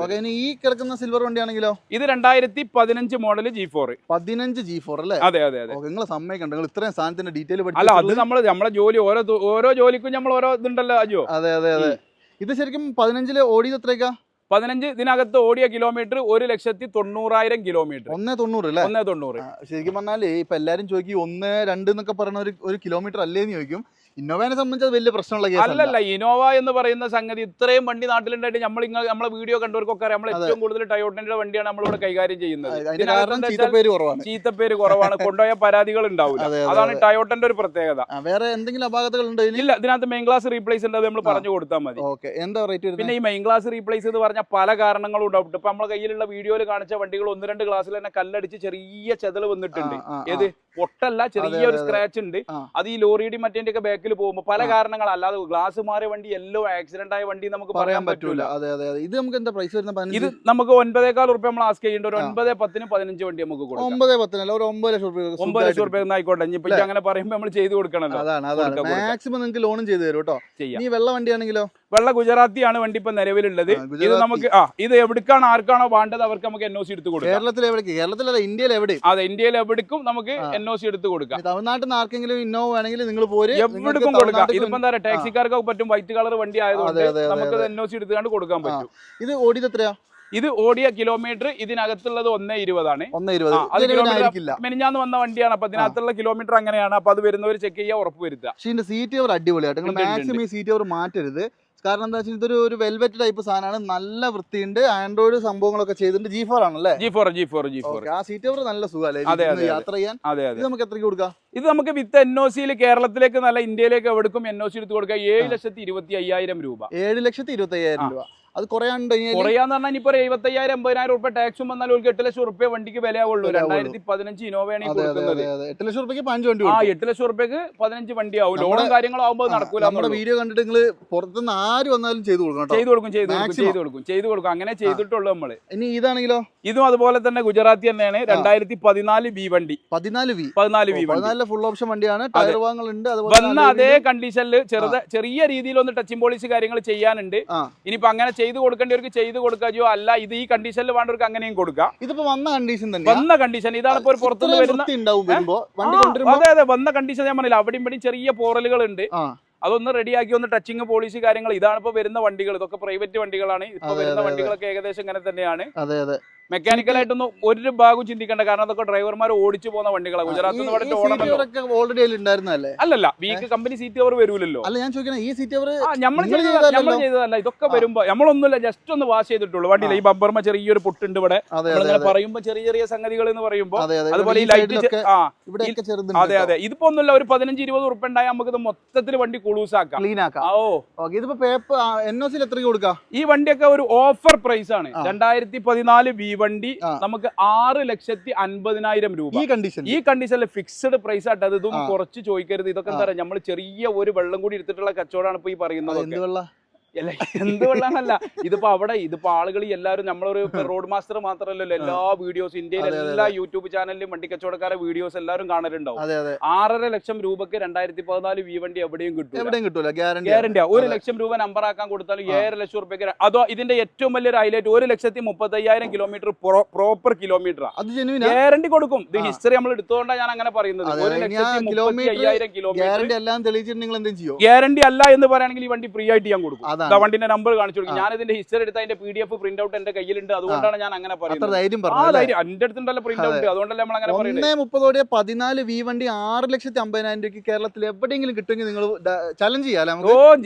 [SPEAKER 1] വരും. ഈ കിടക്കുന്ന സിൽവർ വണ്ടി ആണെങ്കിലോ?
[SPEAKER 2] ഇത് 2015 മോഡൽ G4.
[SPEAKER 1] 15 G4 അല്ലേ?
[SPEAKER 2] അതെ.
[SPEAKER 1] നിങ്ങൾ സമ്മതിക്കണ്ട, നിങ്ങൾ ഇത്രയും സാധനത്തിന്റെ ഡീറ്റെയിൽ
[SPEAKER 2] അല്ല, അത് നമ്മളെ ജോലി ഓരോ ജോലിക്കും നമ്മൾ ഓരോ ഇതുണ്ടല്ലോ അജോ.
[SPEAKER 1] അതെ. ഇത് ശരിക്കും 15 ഓടിയത് എത്രയ്ക്കാ?
[SPEAKER 2] 15 ഇതിനകത്ത് ഓടിയ കിലോമീറ്റർ 1,90,000 കിലോമീറ്റർ.
[SPEAKER 1] 190 അല്ലേ?
[SPEAKER 2] 190.
[SPEAKER 1] ശരിക്കും പറഞ്ഞാല് ഇപ്പൊ എല്ലാരും ചോദിക്കും 1, 2 എന്നൊക്കെ പറഞ്ഞ ഒരു കിലോമീറ്റർ അല്ലേന്ന് ചോദിക്കും. ഇന്നോവയെ സംബന്ധിച്ച് വലിയ പ്രശ്നമുള്ള കേസ്
[SPEAKER 2] അല്ലല്ല. ഇനോവ എന്ന് പറയുന്ന സംഗതി ഇത്രയും വണ്ടി നാട്ടിലുണ്ടായിട്ട് നമ്മളെ വീഡിയോ കണ്ടവർക്കൊക്കെ അറിയാം. നമ്മൾ ഏറ്റവും കൂടുതൽ ടയോട്ടന്റെ വണ്ടിയാണ് നമ്മളിവിടെ കൈകാര്യം ചെയ്യുന്നത്. ചീത്തപ്പേര് കുറവാണ്, കൊണ്ടുപോയ പരാതികൾ ഉണ്ടാവില്ല. അതാണ് ടയോട്ടന്റെ ഒരു പ്രത്യേകത.
[SPEAKER 1] വേറെ എന്തെങ്കിലും അപാകതകൾ ഉണ്ടോ?
[SPEAKER 2] ഇല്ല, ഇതിനകത്ത് മെയിൻ ക്ലാസ് റീപ്ലേസ് ഉണ്ട്, നമ്മൾ പറഞ്ഞു കൊടുത്താൽ മതി. പിന്നെ ഈ മെയിൻ ക്ലാസ് റീപ്ലേസ് എന്ന് പറഞ്ഞാൽ പല കാരണങ്ങളും ഉണ്ടാവും. ഇപ്പൊ നമ്മളെ കയ്യിലുള്ള വീഡിയോയിൽ കാണിച്ച വണ്ടികൾ 1-2 ക്ലാസ്സിൽ തന്നെ കല്ലടിച്ച് ചെറിയ ചെതല് വന്നിട്ടുണ്ട്. ഏത് പൊട്ടല്ല, ചെറിയൊരു സ്ക്രാച്ച് ഉണ്ട്. അത് ഈ ലോറിയുടെ മറ്റേന്റെ ഒക്കെ ബാക്കിൽ പോകുമ്പോൾ പല കാരണങ്ങൾ, അല്ലാതെ ഗ്ലാസ് മാറിയ വണ്ടി എല്ലോ ആക്സിഡന്റ് ആയ വണ്ടി നമുക്ക് പറയാൻ പറ്റൂല.
[SPEAKER 1] ഇത് നമുക്ക് എന്താ പ്രൈസ് വരുന്നത്?
[SPEAKER 2] ഇത് നമുക്ക് 9,000 രൂപ നമ്മൾ ആസ്ക് ചെയ്യേണ്ട. ഒരു 9,10-ന് 15 വണ്ടി നമുക്ക് കൊടുക്കാം.
[SPEAKER 1] 9,10 ഒരു 9 ലക്ഷം രൂപ.
[SPEAKER 2] 9 ലക്ഷം രൂപ ആയിക്കോട്ടെ. ഇനിയിപ്പോ അങ്ങനെ പറയുമ്പോൾ നമ്മൾ ചെയ്ത് കൊടുക്കണല്ലോ.
[SPEAKER 1] മാക്സിമം നിങ്ങൾക്ക് ലോണും ചെയ്തു തരും കേട്ടോ. ഈ വെള്ള വണ്ടിയാണെങ്കിലോ?
[SPEAKER 2] വെള്ള ഗുജറാത്തിയാണ് വണ്ടി ഇപ്പൊ നിലവിലുള്ളത്. ഇത് നമുക്ക് ഇത് എവിടേക്കാണ് ആർക്കാണോ വേണ്ടത് അവർക്ക് നമുക്ക് NOC എടുത്ത് കൊടുക്കാം.
[SPEAKER 1] കേരളത്തിലല്ല, ഇന്ത്യയിൽ എവിടെ?
[SPEAKER 2] അതെ, ഇന്ത്യയിൽ എവിടേക്കും നമുക്ക് NOC എടുത്ത് കൊടുക്കാം.
[SPEAKER 1] തമിഴ്നാട്ടിൽ നിന്ന് ആർക്കെങ്കിലും ഇന്നോവ വേണമെങ്കിൽ നിങ്ങൾ
[SPEAKER 2] എവിടേക്കും കൊടുക്കാം. ഇതിപ്പോ എന്താ പറയുക, ടാക്സിക്കാർക്ക് പറ്റും. വൈറ്റ് കളർ വണ്ടി ആയതുകൊണ്ട് നമുക്ക് NOC എടുത്തുകൊണ്ട് കൊടുക്കാൻ പറ്റും.
[SPEAKER 1] ഇത് ഓടിയത് എത്രയാ?
[SPEAKER 2] ഇത് ഓടിയ കിലോമീറ്റർ ഇതിനകത്തുള്ളത് 1.20 ആണ്. മെനിഞ്ഞാന്ന് വന്ന വണ്ടിയാണ്. അപ്പൊ അതിനകത്തുള്ള കിലോമീറ്റർ അങ്ങനെയാണ്. അപ്പൊ അത് വരുന്നവർ ചെക്ക് ചെയ്യാൻ ഉറപ്പ് വരുത്തുക.
[SPEAKER 1] പക്ഷേ ഇതിന്റെ സീറ്റ് കവർ അടിപൊളിയായിട്ട്. നിങ്ങൾ മാക്സിമം ഈ സീറ്റ് കവർ മാറ്റരുത്. കാരണം എന്താ വെച്ചാൽ ഇതൊരു ഒരു വെൽവെറ്റ് ടൈപ്പ് സാധനമാണ്. നല്ല വൃത്തിയുണ്ട്. ആൻഡ്രോയിഡ് സംഭവങ്ങളൊക്കെ ചെയ്തിട്ടുണ്ട്. G4 ആണല്ലേ? G4. ആ സീറ്റ് കവർ നല്ല സുഖമല്ലേ യാത്ര ചെയ്യാൻ? ഇത് നമുക്ക് എത്രയ്ക്ക് കൊടുക്കാം?
[SPEAKER 2] ഇത് നമുക്ക് വിത്ത് NOCയിൽ കേരളത്തിലേക്ക് നല്ല ഇന്ത്യയിലേക്ക് എവിടേക്കും NOC എടുത്ത് കൊടുക്കാം. 7,25,000 രൂപ.
[SPEAKER 1] 7,25,000 രൂപ. അത് കുറയാണ്ട്
[SPEAKER 2] കുറയാന്ന് പറഞ്ഞാൽ ഇനിയിപ്പോ 75,000-80,000 രൂപ ടാക്സും വന്നാൽ 8 ലക്ഷം രൂപ വണ്ടിക്ക് വിലയാവുള്ളൂ. 2015 ഇനോവയാണ് ഈ കൊടുക്കുന്നത്.
[SPEAKER 1] 8 ലക്ഷം രൂപയ്ക്ക് 5 വണ്ടി.
[SPEAKER 2] 8 ലക്ഷം രൂപയ്ക്ക് 15 വണ്ടി ആവും. ലോണും കാര്യങ്ങളും ആവുമ്പോൾ നടക്കൂല.
[SPEAKER 1] നമ്മുടെ വീഡിയോ കണ്ടിട്ട് നിങ്ങൾ പുറത്തുനിന്ന് ആര് വന്നാലും ചെയ്തു കൊടുക്കും.
[SPEAKER 2] ചെയ്തു കൊടുക്കും. അങ്ങനെ ചെയ്തിട്ടുള്ളൂ നമ്മള്.
[SPEAKER 1] ഇനി ഇതാണെങ്കിലോ?
[SPEAKER 2] ഇതും അതുപോലെ തന്നെ ഗുജറാത്തി തന്നെയാണ്. 2014 V വണ്ടി.
[SPEAKER 1] 14 ഫുൾ ഓപ്ഷൻ വണ്ടിയാണ്. ടയർ വാങ്ങലുണ്ട്.
[SPEAKER 2] വന്ന അതേ കണ്ടീഷനിൽ ചെറിയ രീതിയിൽ ഒന്ന് ടച്ചിങ് പോളിഷ് കാര്യങ്ങൾ ചെയ്യാനുണ്ട്. ഇനിയിപ്പോ അങ്ങനെ ചെയ്ത് കൊടുക്കേണ്ടവർക്ക് ചെയ്ത് കൊടുക്കാജോ, അല്ല ഇത് ഈ കണ്ടീഷനിൽ വേണ്ടവർക്ക് അങ്ങനെയും കൊടുക്കാം.
[SPEAKER 1] ഇതിപ്പോ വന്ന കണ്ടീഷൻ
[SPEAKER 2] ഇതാണ് ഇപ്പൊ പുറത്തുനിന്ന് വരുന്ന. അതെ, വന്ന കണ്ടീഷൻ ഞാൻ പറഞ്ഞില്ല. അവിടെയും ഇവിടെയും ചെറിയ പോറലുകൾ ഉണ്ട്. അതൊന്ന് റെഡിയാക്കി ഒന്ന് ടച്ചിങ് പോളിസി കാര്യങ്ങൾ. ഇതാണ് ഇപ്പൊ വരുന്ന വണ്ടികൾ. ഇതൊക്കെ പ്രൈവറ്റ് വണ്ടികളാണ്. ഇപ്പൊ വരുന്ന വണ്ടികളൊക്കെ ഏകദേശം ഇങ്ങനെ തന്നെയാണ്. മെക്കാനിക്കലായിട്ടൊന്നും ഒരു ഭാഗവും ചിന്തിക്കേണ്ട. കാരണം അതൊക്കെ ഡ്രൈവർമാർ ഓടിച്ചു പോകുന്ന വണ്ടികളാണ്. ഗുജറാത്തിൽ
[SPEAKER 1] നിന്ന്
[SPEAKER 2] അല്ലല്ല, വീക്ക് കമ്പനി സീറ്റ് കവർ വരൂലല്ലോ.
[SPEAKER 1] അല്ല, ഞാൻ ചോദിക്കണേ, ഈ സീറ്റ് കവർ
[SPEAKER 2] നമ്മൾ ചെയ്തതല്ല. ഇതൊക്കെ വരുമ്പോ നമ്മളൊന്നുമില്ല, ജസ്റ്റ് ഒന്ന് വാഷ് ചെയ്തിട്ടുള്ളൂ വണ്ടിയില്ല. ഈ ബമ്പർമ ചെറിയൊരു പൊട്ടുണ്ട് ഇവിടെ. പറയുമ്പോ ചെറിയ സംഗതികൾ എന്ന് പറയുമ്പോ അതുപോലെ ഈ ലൈറ്റ്. അതെ, ഇതിപ്പോ ഒന്നുമില്ല. ഒരു 15-20 ഉറുപ്പ ഉണ്ടായാൽ നമുക്ക് ഇത് മൊത്തത്തിൽ വണ്ടി കുളൂസാക്കാം, ക്ലീൻ ആക്കാം.
[SPEAKER 1] NOCയിൽ എത്രയ്ക്ക് കൊടുക്കാം?
[SPEAKER 2] ഈ വണ്ടിയൊക്കെ ഒരു ഓഫർ പ്രൈസ് ആണ്. 2014 V വണ്ടി നമുക്ക് 6,50,000 രൂപ. ഈ കണ്ടീഷനിൽ ഫിക്സ്ഡ് പ്രൈസ് ആയിട്ട്. അതും കുറച്ച് ചോദിക്കരുത്. ഇതൊക്കെ എന്താ പറയുക, നമ്മൾ ചെറിയ ഒരു വെള്ളം കൂടി എടുത്തിട്ടുള്ള കച്ചവടമാണ് ഇപ്പൊ ഈ പറയുന്നത്. എന്ത് വെള്ളാന്നല്ല, ഇതിപ്പോ ആളുകൾ എല്ലാവരും നമ്മളൊരു റോഡ് മാസ്റ്റർ മാത്രമല്ലല്ലോ, എല്ലാ വീഡിയോസ് ഇന്ത്യയിലെ എല്ലാ യൂട്യൂബ് ചാനലിലും വണ്ടി കച്ചവടക്കാരെ വീഡിയോസ് എല്ലാവരും കാണലുണ്ടാവും. 6.5 ലക്ഷം രൂപക്ക് 2014 V വണ്ടി എവിടെയും കിട്ടൂല. ഗ്യാരണ്ടി. 1 ലക്ഷം രൂപ നമ്പർ ആക്കാൻ കൊടുത്താലും 7 ലക്ഷം രൂപയ്ക്ക്. അതോ ഇതിന്റെ ഏറ്റവും വലിയൊരു highlight, 1,30,000 kilometre proper kilometre guarantee കൊടുക്കും. ഇത് ഹിസ്റ്ററി നമ്മൾ എടുത്തുകൊണ്ടാണ് ഞാൻ അങ്ങനെ പറയുന്നത്. 1,35,000 കിലോമീറ്റർ ഗ്യാരണ്ടി അല്ല എന്ന് പറയുകയാണെങ്കിൽ ഈ വണ്ടി ഫ്രീ ആയിട്ട് ഞാൻ കൊടുക്കും. വണ്ടിന്റെ നമ്പർ കാണിച്ചു കൊടുക്കും. ഞാൻ ഇതിന്റെ ഹിസ്റ്ററി എടുത്ത് അതിന്റെ PDF പ്രിന്റ് ഔട്ട് എന്റെ കയ്യിലുണ്ട്. അതുകൊണ്ടാണ് ഞാൻ അങ്ങനെ പറയുന്നത്. എന്റെ അടുത്തുണ്ടല്ലോ പ്രിന്റ് ഔട്ട്. അതുകൊണ്ടല്ലേ നമ്മൾ അങ്ങനെ പറയുന്നത്.
[SPEAKER 1] 14 V വണ്ടി 6,50,000 രൂപയ്ക്ക് കേരളത്തിൽ എവിടെയെങ്കിലും കിട്ടുമെങ്കിൽ നിങ്ങൾ ചലഞ്ച് ചെയ്യാം.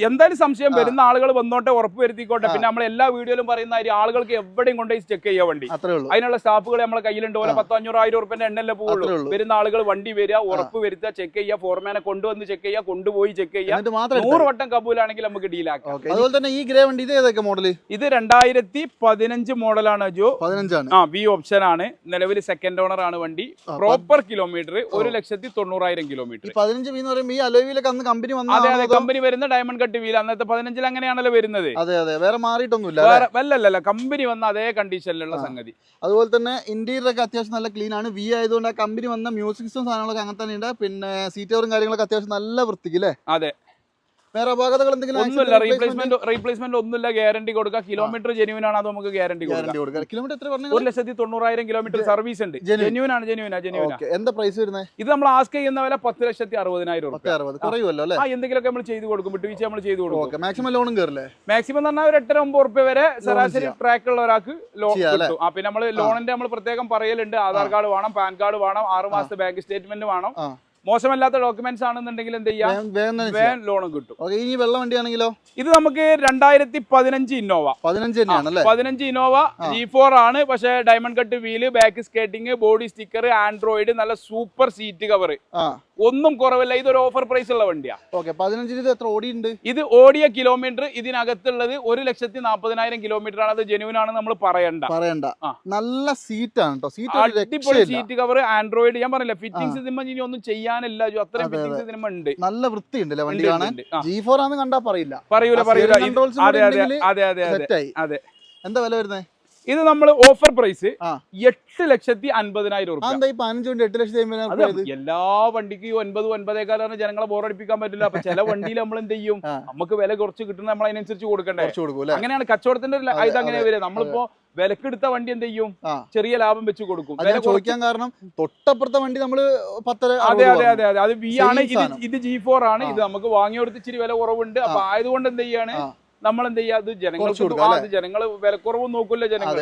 [SPEAKER 2] എന്തായാലും സംശയം വരുന്ന ആളുകൾ വന്നോട്ടെ, ഉറപ്പ് വരുത്തിക്കോട്ടെ. പിന്നെ നമ്മൾ എല്ലാ വീഡിയോയിലും പറയുന്ന ആളുകൾക്ക് എവിടെയും കൊണ്ടുപോയി ചെക്ക് ചെയ്യാൻ വണ്ടി. അതിനുള്ള സ്റ്റാഫുകൾ നമ്മളെ കയ്യിലുണ്ട്. 100,000-500,000 രൂപ എണ്ണല്ലേ പോകുള്ളൂ. വരുന്ന ആളുകൾ വണ്ടി വരിക, ഉറപ്പ് വരുത്തുക, ചെക്ക് ചെയ്യുക, ഫോർമാനെ കൊണ്ടുവന്ന് ചെക്ക് ചെയ്യുക, കൊണ്ടുപോയി ചെക്ക് ചെയ്യുക. 100 വട്ടം കബൂലാണെങ്കിൽ നമുക്ക് ഡീലാക്കാം.
[SPEAKER 1] അതുപോലെ തന്നെ ഈ ഗ്രേ വണ്ടി ഇത് ഏതൊക്കെ മോഡൽ?
[SPEAKER 2] ഇത് 2015 മോഡലാണ് ജോ.
[SPEAKER 1] 15
[SPEAKER 2] V ഓപ്ഷൻ ആണ്. നിലവിൽ സെക്കൻഡ് ഓണർ ആണ് വണ്ടി. Proper kilometre 1,90,000 kilometre.
[SPEAKER 1] 15 V എന്ന് പറയുമ്പോൾ ഈ അലോയിലൊക്കെ അന്ന് കമ്പനി വന്ന
[SPEAKER 2] കമ്പനി വരുന്ന ഡയമണ്ട് കട്ട് വീൽ. അന്നത്തെ 15 അങ്ങനെയാണല്ലോ വരുന്നത്.
[SPEAKER 1] വേറെ മാറിയിട്ടൊന്നുമില്ല.
[SPEAKER 2] അല്ലല്ല, കമ്പനി വന്ന അതേ കണ്ടീഷനിലുള്ള സംഗതി.
[SPEAKER 1] അതുപോലെ തന്നെ ഇന്റീരിയർ ഒക്കെ അത്യാവശ്യം നല്ല ക്ലീൻ ആണ്. V ആയതുകൊണ്ട് ആ കമ്പനി വന്ന മ്യൂസിക് സിസ്റ്റം സാധനങ്ങളൊക്കെ അങ്ങനെ തന്നെ ഉണ്ട്. പിന്നെ സീറ്റ് കവറും കാര്യങ്ങളൊക്കെ അത്യാവശ്യം നല്ല വൃത്തിക്ക് അല്ലേ?
[SPEAKER 2] അതെ.
[SPEAKER 1] വേറെ അപാകതകൾ എന്തെങ്കിലും?
[SPEAKER 2] ഒന്നുമില്ല, റീപ്ലേസ്മെന്റ് ഒന്നുമില്ല. ഗ്യാരണ്ടി കൊടുക്കാം. കിലോമീറ്റർ ജെന്യൂൻ ആണ്. അത് നമുക്ക് ഗ്യാരണ്ടി കൊടുക്കാം.
[SPEAKER 1] കിലോമീറ്റർ എത്ര പറഞ്ഞു?
[SPEAKER 2] 1,90,000 കിലോമീറ്റർ സർവീസ് ഉണ്ട്. ജെന്യൂൻ ആണ്.
[SPEAKER 1] എന്താ പ്രൈസ് വരുന്നത്?
[SPEAKER 2] ഇത് നമ്മൾ ആസ്ക് ചെയ്യുന്ന വില 10,60,000 രൂപ.
[SPEAKER 1] കുറയുമല്ലോ അല്ലേ?
[SPEAKER 2] എന്തെങ്കിലുമൊക്കെ നമ്മൾ ചെയ്ത് കൊടുക്കും. വിട്ടുവീഴ്ച നമ്മൾ ചെയ്ത് കൊടുക്കും.
[SPEAKER 1] മാക്സിമം ലോണും കയറില്ലേ?
[SPEAKER 2] മാക്സിമം പറഞ്ഞാൽ ഒരു 8,9 രൂപ വരെ ശരാശരി ട്രാക്ക് ഉള്ള ഒരാൾക്ക് ലോൺ കിട്ടും. പിന്നെ നമ്മൾ ലോണിന്റെ നമ്മൾ പ്രത്യേകം പറയലുണ്ട്. ആധാർ കാർഡ് വേണം, പാൻ കാർഡ് വേണം, 6 മാസത്തെ ബാങ്ക് സ്റ്റേറ്റ്മെന്റ് വേണം. മോശമല്ലാത്ത ഡോക്യുമെന്റ്സ് ആണെന്നുണ്ടെങ്കിൽ എന്ത് ചെയ്യാം, വേഗം ലോണും കിട്ടും.
[SPEAKER 1] ഇനി വെള്ള വണ്ടിയാണെങ്കിലോ?
[SPEAKER 2] ഇത് നമുക്ക് 2015 ഇന്നോവ 15 ഇന്നോവ G4 ആണ്. പക്ഷേ diamond cut wheel, back skating, body sticker, Android, നല്ല സൂപ്പർ സീറ്റ് കവർ, ഒന്നും കുറവില്ല. ഇതൊരു ഓഫർ പ്രൈസ് ഉള്ള വണ്ടിയാണ്.
[SPEAKER 1] 15 എത്ര ഓടിയുണ്ട്?
[SPEAKER 2] ഇത് ഓടിയ കിലോമീറ്റർ ഇതിനകത്തുള്ളത് 1,40,000 കിലോമീറ്റർ ആണ്. അത് ജെനുവിൻ ആണ്, നമ്മൾ പറയണ്ട.
[SPEAKER 1] നല്ല സീറ്റ് ആണ് കേട്ടോ.
[SPEAKER 2] അടിപൊളി സീറ്റ് കവർ, ആൻഡ്രോയിഡ്. ഞാൻ പറഞ്ഞില്ല ഫിറ്റിംഗ്സ് ഇതിന്മ ഇനി ഒന്നും ചെയ്യാനില്ല, അത്രയും ഫിറ്റിംഗ്സ് ഇതിന്മ ഉണ്ട്.
[SPEAKER 1] നല്ല വൃത്തിയുണ്ടല്ലേ വണ്ടി കാണാൻ. G4 ആണെന്ന് കണ്ടാ പറയൂല.
[SPEAKER 2] അതെ.
[SPEAKER 1] എന്താ വില വരുന്നത്?
[SPEAKER 2] ഇത് നമ്മൾ ഓഫർ പ്രൈസ് 8,50,000 രൂപ. എല്ലാ വണ്ടിക്കും 9-9.15 ജനങ്ങളെ ബോറടിപ്പിക്കാൻ പറ്റില്ല. അപ്പൊ ചില വണ്ടിയിൽ നമ്മൾ എന്ത് ചെയ്യും, നമുക്ക് വില കുറച്ച് കിട്ടുന്ന നമ്മൾ അതിനനുസരിച്ച് കൊടുക്കണ്ടേ. അങ്ങനെയാണ് കച്ചവടത്തിന്റെ ഇത് അങ്ങനെ വരിക. നമ്മളിപ്പോ വിലക്കെടുത്ത വണ്ടി എന്ത് ചെയ്യും, ചെറിയ ലാഭം വെച്ച് കൊടുക്കും.
[SPEAKER 1] ചോദിക്കാൻ കാരണം തൊട്ടപ്പുറത്തെ വണ്ടി നമ്മള് 10.
[SPEAKER 2] അതെ. അത് V ആണ്, ഇത് G4 ആണ്. ഇത് നമുക്ക് വാങ്ങിയോടുത്ത് ഇച്ചിരി വില കുറവുണ്ട്. അപ്പൊ ആയതുകൊണ്ട് എന്ത് ചെയ്യാണ്, നമ്മൾ എന്ത് ചെയ്യാ, അത് ജനങ്ങൾ വിലക്കുറവും നോക്കൂല്ലോ ജനങ്ങൾ.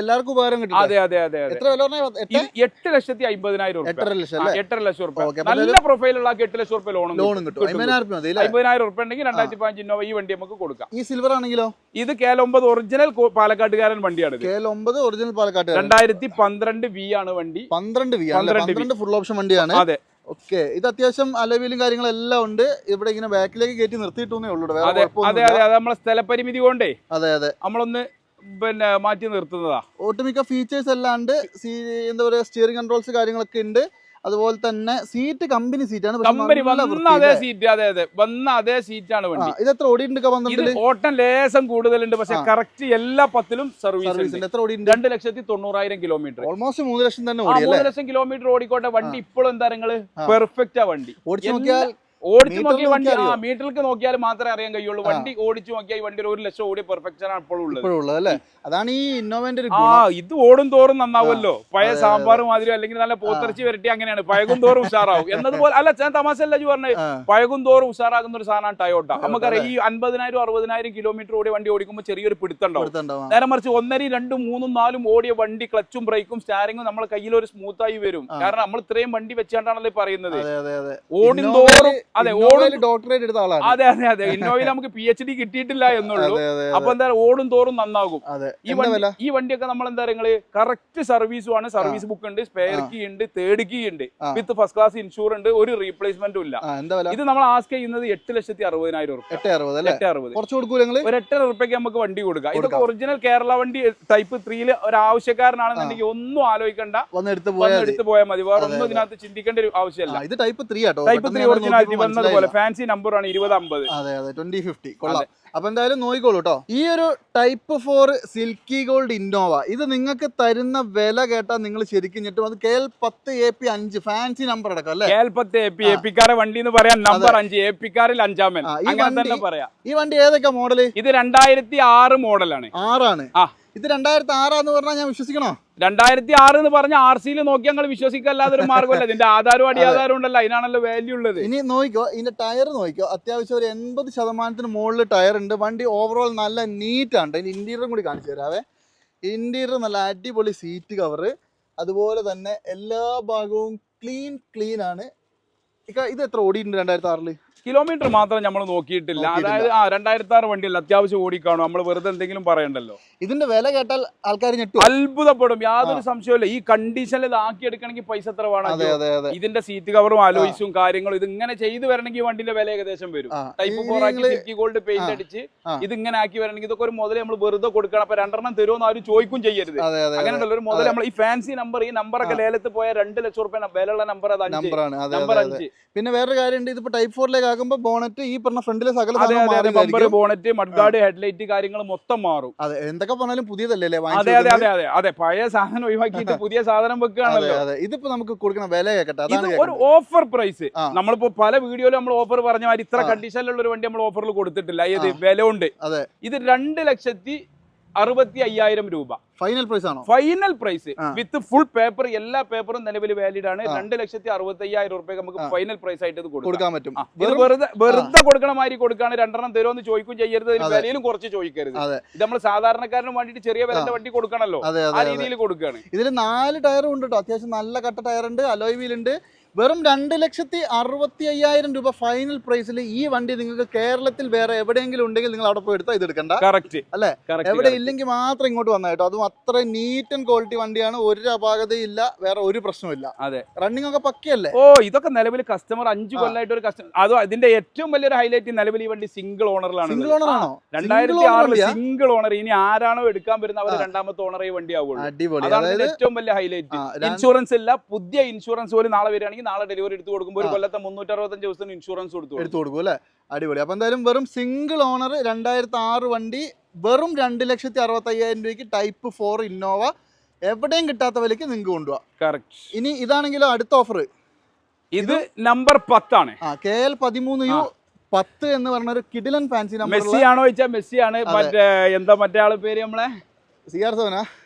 [SPEAKER 1] എല്ലാവർക്കും ഉപകാരം കിട്ടും.
[SPEAKER 2] അതെ. 8,50,000 രൂപ. 8.5 ലക്ഷം രൂപ. നല്ല പ്രൊഫൈലുള്ള 8 ലക്ഷം രൂപ ലോൺ കിട്ടും. 50,000 രൂപ ഉണ്ടെങ്കിൽ 2015 ഇന്നോവ ഈ വണ്ടി നമുക്ക് കൊടുക്കാം.
[SPEAKER 1] ഈ സിൽവർ ആണെങ്കിലോ?
[SPEAKER 2] ഇത് KL9 ഒറിജിനൽ പാലക്കാട്ടുകാരൻ വണ്ടിയാണ്.
[SPEAKER 1] KL9 ഒറിജിനൽ പാലക്കാട്ടുകാരൻ
[SPEAKER 2] 2012 V ആണ് വണ്ടി.
[SPEAKER 1] 12 ഫുൾ ഓപ്ഷൻ വണ്ടിയാണ്.
[SPEAKER 2] അതെ.
[SPEAKER 1] ഓക്കെ, ഇത് അത്യാവശ്യം അലവിലും കാര്യങ്ങളെല്ലാം ഉണ്ട്. ഇവിടെ ഇങ്ങനെ ബാക്കിലേക്ക് കയറ്റി നിർത്തിയിട്ടേ ഉള്ളൂ.
[SPEAKER 2] അതെ. നമ്മളെ സ്ഥലപരിമിതി കൊണ്ടേ നമ്മളൊന്ന് മാറ്റി നിർത്തുന്നതാ.
[SPEAKER 1] ഒട്ടുമിക്ക ഫീച്ചേഴ്സ് എല്ലാം ഉണ്ട്. എന്താ പറയാ, സ്റ്റിയറിംഗ് കൺട്രോൾസ് കാര്യങ്ങളൊക്കെ ഉണ്ട്. അതുപോലെ തന്നെ സീറ്റ് കമ്പനി സീറ്റാണ്.
[SPEAKER 2] അതേ സീറ്റാണ് വണ്ടി.
[SPEAKER 1] ഇത് എത്ര ഓടിയുണ്ട്?
[SPEAKER 2] ഓട്ടം ലേസം കൂടുതലുണ്ട്, പക്ഷെ കറക്റ്റ് എല്ലാ 10ലും സർവീസ്.
[SPEAKER 1] എത്ര ഓടിയുണ്ട്?
[SPEAKER 2] 2,90,000 കിലോമീറ്റർ.
[SPEAKER 1] ഓൾമോസ്റ്റ് 3 ലക്ഷം തന്നെ.
[SPEAKER 2] 3 ലക്ഷം കിലോമീറ്റർ ഓടിക്കോട്ടെ വണ്ടി. ഇപ്പോഴും എന്താ നിങ്ങള് പെർഫെക്റ്റ് ആ വണ്ടി.
[SPEAKER 1] ഓടിച്ചു നോക്കിയാൽ
[SPEAKER 2] വണ്ടി മീറ്ററിലേക്ക് നോക്കിയാൽ മാത്രമേ അറിയാൻ കഴിയുള്ളൂ. വണ്ടി ഓടിച്ചു നോക്കിയാൽ വണ്ടി 1 ലക്ഷം ഓടിയ പെർഫെക്ഷൻ ആണ് ഇപ്പോഴും ഉള്ളത്.
[SPEAKER 1] അതാണ് ഈ ഇന്നോവന്റെ ഒരു
[SPEAKER 2] ഇത് ഓടും തോറും നന്നാവുമല്ലോ. പഴയ സാമ്പാർ മാതിരി അല്ലെങ്കിൽ നല്ല പോത്തിറച്ചി വരട്ടി അങ്ങനെയാണ്. പഴകും തോറും ഉഷാറാവും എന്നതുപോലെ. അല്ല, ഞാൻ തമാശല്ല പറഞ്ഞു, പഴകും തോറും ഉഷാറാകുന്ന ഒരു സാധനമാണ് ടയോട്ട. നമുക്കറിയാം ഈ 50,000-60,000 കിലോമീറ്റർ ഓടിയ വണ്ടി ഓടിക്കുമ്പോൾ ചെറിയൊരു പിടുത്തുണ്ടാവും. നേരെ മറിച്ച് 1, 2, 3, 4 ഓടിയ വണ്ടി ക്ലച്ചും ബ്രേക്കും സ്റ്റാരിങ്ങും നമ്മളെ കയ്യിൽ ഒരു സ്മൂത്തായി വരും. കാരണം നമ്മൾ ഇത്രയും വണ്ടി വെച്ചാണ്ടാണല്ലോ പറയുന്നത്. ഓടും തോറും
[SPEAKER 1] ഡോക്ടറേറ്റ് എടുത്ത ആളാണ്.
[SPEAKER 2] അതെ. ഇന്നോവയിൽ നമുക്ക് PhD കിട്ടിയിട്ടില്ല എന്നുള്ളൂ. അപ്പൊ എന്താ ഓടും തോറും നന്നാകും. ഈ വണ്ടിയൊക്കെ നമ്മൾ എന്താ പറയുക, കറക്റ്റ് സർവീസും ആണ്. സർവീസ് ബുക്ക് ഉണ്ട്, സ്പെയർ കീ ഉണ്ട്, തേർഡ് കീ ഉണ്ട്, വിത്ത് ഫസ്റ്റ് ക്ലാസ് ഇൻഷൂർ ഉണ്ട്. ഒരു റീപ്ലേസ്മെന്റും ഇല്ല. ഇത് നമ്മൾ ആസ്ക് ചെയ്യുന്നത് 8,60,000 രൂപ.
[SPEAKER 1] 860
[SPEAKER 2] ഒരു 8 രൂപയ്ക്ക് നമുക്ക് വണ്ടി കൊടുക്കാം. ഇതൊക്കെ ഒറിജിനൽ കേരള വണ്ടി ടൈപ്പ് 3 ഒരു ആവശ്യക്കാരനാണെന്നുണ്ടെങ്കിൽ ഒന്നും ആലോചിക്കണ്ട, എടുത്ത് പോയാൽ മതി. വേറെ ഒന്നും ഇതിനകത്ത് ചിന്തിക്കേണ്ട ഒരു ആവശ്യമില്ല.
[SPEAKER 1] ഇത് ടൈപ്പ് 3 ആട്ടോ.
[SPEAKER 2] ടൈപ്പ് 3 ഒറിജിനാലിറ്റി വന്നതുപോലെ ഫാൻസി നമ്പറാണ് 2050.
[SPEAKER 1] അതെ 2050. കൊള്ളാം. അപ്പൊ എന്തായാലും നോക്കിക്കോളൂ കേട്ടോ. ഈ ഒരു ടൈപ്പ് 4 സിൽക്കി ഗോൾഡ് ഇന്നോവ ഇത് നിങ്ങൾക്ക് തരുന്ന വില കേട്ടാൽ നിങ്ങൾ ശരിക്കും ഞെട്ടും. അത് KL10 AP5 ഫാൻസി നമ്പർ അടക്കം അല്ലേ?
[SPEAKER 2] KL10 AP വണ്ടി എന്ന് പറയാൻ നമ്പർ 5 AP-കാരിൽ 5-ാമൻ അങ്ങനെ തന്നെ പറയാം.
[SPEAKER 1] ഈ വണ്ടി ഏതൊക്കെ മോഡല്?
[SPEAKER 2] ഇത് 2006 മോഡലാണ്.
[SPEAKER 1] 6 ഇത് 2006 പറഞ്ഞാൽ ഞാൻ വിശ്വസിക്കണോ?
[SPEAKER 2] 2006 എന്ന് പറഞ്ഞ RC നോക്കി ഞങ്ങൾ വിശ്വസിക്കല്ലാതെ ഒരു മാർഗമല്ല. ഇതിന്റെ ആധാരവും അടിയാധാരവും ഉണ്ടല്ലോ, അതിനാണല്ലോ വാല്യൂ ഉള്ളത്.
[SPEAKER 1] ഇനി നോക്കിക്കോ, ഇതിന്റെ ടയർ നോക്കിക്കോ. അത്യാവശ്യം ഒരു 80% മുകളിൽ ടയർ ഉണ്ട്. വണ്ടി ഓവറോൾ നല്ല നീറ്റ് ആണ്. ഇതിന്റെ ഇന്റീരിയറും കൂടി കാണിച്ചു തരാവേ. ഇന്റീരിയർ നല്ല അടിപൊളി സീറ്റ് കവർ, അതുപോലെ തന്നെ എല്ലാ ഭാഗവും ക്ലീൻ ആണ്. ഇത് എത്ര ഓടിയിട്ടുണ്ട് 2006?
[SPEAKER 2] കിലോമീറ്റർ മാത്രം നമ്മൾ നോക്കിയിട്ടില്ല. അതായത് 2006 വണ്ടിയല്ല, അത്യാവശ്യം ഓടിക്കാണോ, നമ്മൾ വെറുതെ എന്തെങ്കിലും പറയണ്ടല്ലോ.
[SPEAKER 1] ഇതിന്റെ വില കേട്ടാൽ ആൾക്കാർ ഞെട്ടും,
[SPEAKER 2] അത്ഭുതപ്പെടും. യാതൊരു സംശയമില്ല. ഈ കണ്ടീഷനിൽ ഇത് ആക്കിയെടുക്കണമെങ്കിൽ പൈസ എത്ര വേണം? ഇതിന്റെ സീറ്റ് കവറും അലോയ്സും കാര്യങ്ങളും ഇത് ഇങ്ങനെ ചെയ്ത് വരണമെങ്കിൽ വണ്ടിന്റെ വില ഏകദേശം വരും. ടൈപ്പ് 4 ആക്കി സിൽക്കി ഗോൾഡ് പെയിന്റ് അടിച്ച് ഇത് ഇങ്ങനെ ആക്കി വരണമെങ്കിൽ ഇതൊക്കെ ഒരു മുതൽ നമ്മൾ വെറുതെ കൊടുക്കണം. അപ്പൊ 2 തരുമോ ആരും ചോദിക്കും ചെയ്യരുത്. അങ്ങനെയുണ്ടല്ലോ ഒരു മുതൽ. നമ്മൾ ഈ ഫാൻസി നമ്പർ, ഈ നമ്പറൊക്കെ ലേലത്ത് പോയ 2 ലക്ഷം രൂപ വിലയുള്ള നമ്പർ. അത് നമ്പർ 5.
[SPEAKER 1] പിന്നെ വേറൊരു കാര്യമുണ്ട്, ഇതിപ്പോ ടൈപ്പ് 4 ബോണറ്റ് ഈ പറഞ്ഞ ഫ്രണ്ടിലെ സകല
[SPEAKER 2] ബോണറ്റ്, മഡ്ഗാർഡ്, ഹെഡ്ലൈറ്റ് കാര്യങ്ങൾ മൊത്തം മാറും.
[SPEAKER 1] അതെ, എന്തൊക്കെ പറഞ്ഞാലും പുതിയതല്ലേ?
[SPEAKER 2] അതെ പഴയ സാധനം ഒഴിവാക്കിയിട്ട് പുതിയ സാധനം വെക്കുകയാണല്ലോ.
[SPEAKER 1] ഇതിപ്പോ നമുക്ക് കൊടുക്കുന്ന വില കേട്ടെ,
[SPEAKER 2] ഒരു ഓഫർ പ്രൈസ്. നമ്മളിപ്പോ പല വീഡിയോയിലും നമ്മൾ ഓഫർ പറഞ്ഞ മാതിരി ഇത്ര കണ്ടീഷനിലുള്ള ഒരു വണ്ടി നമ്മൾ ഓഫറിൽ കൊടുത്തിട്ടില്ല. ഇത് വില ഉണ്ട്. ഇത് 2,65,000 രൂപ
[SPEAKER 1] ഫൈനൽ പ്രൈസ് ആണ്.
[SPEAKER 2] Final price with full paper, എല്ലാ പേപ്പറും നിലവിൽ വാലിഡ് ആണ്. 2,65,000 രൂപയ്ക്ക് നമുക്ക് ഫൈനൽ പ്രൈസ് ആയിട്ട് ഇത് കൊടുക്കാൻ പറ്റും. ഇത് വെറുതെ കൊടുക്കണ മാതിരി കൊടുക്കാണ്. 2 തരുമെന്ന് ചോദിക്കും ചെയ്യരുത്, വിലയിലും കുറച്ച് ചോദിക്കരുത്. ഇത് നമ്മൾ സാധാരണക്കാരന് വേണ്ടിയിട്ട് ചെറിയ വിലന്റെ വണ്ടി കൊടുക്കണല്ലോ, ആ രീതിയിൽ കൊടുക്കുകയാണ്.
[SPEAKER 1] ഇതിൽ 4 ടയറും ഉണ്ട് കേട്ടോ. അത്യാവശ്യം നല്ല കട്ട ടയർ ഉണ്ട്, അലോയ് വീൽ ഉണ്ട്, വെറും 2,65,000 രൂപ ഫൈനൽ പ്രൈസിൽ ഈ വണ്ടി നിങ്ങൾക്ക് കേരളത്തിൽ വേറെ എവിടെയെങ്കിലും ഉണ്ടെങ്കിൽ നിങ്ങൾ അവിടെ പോയി എടുത്താൽ ഇത് എടുക്കണ്ട.
[SPEAKER 2] കറക്റ്റ്
[SPEAKER 1] അല്ലേ? എവിടെ ഇല്ലെങ്കിൽ മാത്രം ഇങ്ങോട്ട് വന്നാൽ കേട്ടോ. അതും അത്ര നീറ്റ് ആൻഡ് ക്വാളിറ്റി വണ്ടിയാണ്. ഒരു അപാകതയും ഇല്ല, വേറെ ഒരു പ്രശ്നമില്ല.
[SPEAKER 2] അതെ,
[SPEAKER 1] റണ്ണിംഗ് ഒക്കെ പക്കയല്ലേ?
[SPEAKER 2] ഓ, ഇതൊക്കെ നിലവിൽ കസ്റ്റമർ 5 കൊല്ലമായിട്ട് ഒരു കസ്റ്റമർ. അത് ഇതിന്റെ ഏറ്റവും വലിയൊരു ഹൈലൈറ്റ് നിലവിൽ ഈ വണ്ടി സിംഗിൾ ഓണറിലാണ്.
[SPEAKER 1] സിംഗിൾ ഓണർ ആണോ?
[SPEAKER 2] 2006 സിംഗിൾ ഓണർ. ഇനി ആരാണോ എടുക്കാൻ വരുന്നത് അവർ രണ്ടാമത്തെ ഓണർ ഈ വണ്ടി ആവുള്ളൂ.
[SPEAKER 1] അടിപൊളി.
[SPEAKER 2] അതാണ് ഏറ്റവും വലിയ ഹൈലൈറ്റ്. ഇൻഷുറൻസ് ഇല്ല, പുതിയ ഇൻഷുറൻസ് പോലും നാളെ വരികയാണെങ്കിൽ നാളെ ഡെലിവറി എടുത്ത് കൊടുക്കുമ്പോൾ ഒരു കൊല്ലത്തെ 365 ദിവസത്തിന് ഇൻഷുറൻസ് എടുത്തു കൊടുക്കും അല്ലേ?
[SPEAKER 1] അടിപൊളി. അപ്പൊ എന്തായാലും വെറും സിംഗിൾ ഓണർ 2006 വണ്ടി വെറും 2,65,000 രൂപയ്ക്ക് ടൈപ്പ് 4 ഇന്നോവ എവിടെയും കിട്ടാത്ത വിലയ്ക്ക് നിങ്ങൾക്ക് കൊണ്ടുപോവാം.
[SPEAKER 2] കറക്റ്റ്.
[SPEAKER 1] ഇനി ഇതാണെങ്കിലോ അടുത്ത ഓഫർ.
[SPEAKER 2] ഇത് നമ്പർ 10 ആണ്.
[SPEAKER 1] KL 13U10 എന്ന് പറഞ്ഞ ഒരു കിഡിലൻ ഫാൻസി നമ്പർ.
[SPEAKER 2] മെസ്സി ആണോ ചോദിച്ചാൽ മെസ്സിയാണ്. മറ്റേ ആള് പേര് നമ്മളെ
[SPEAKER 1] CR7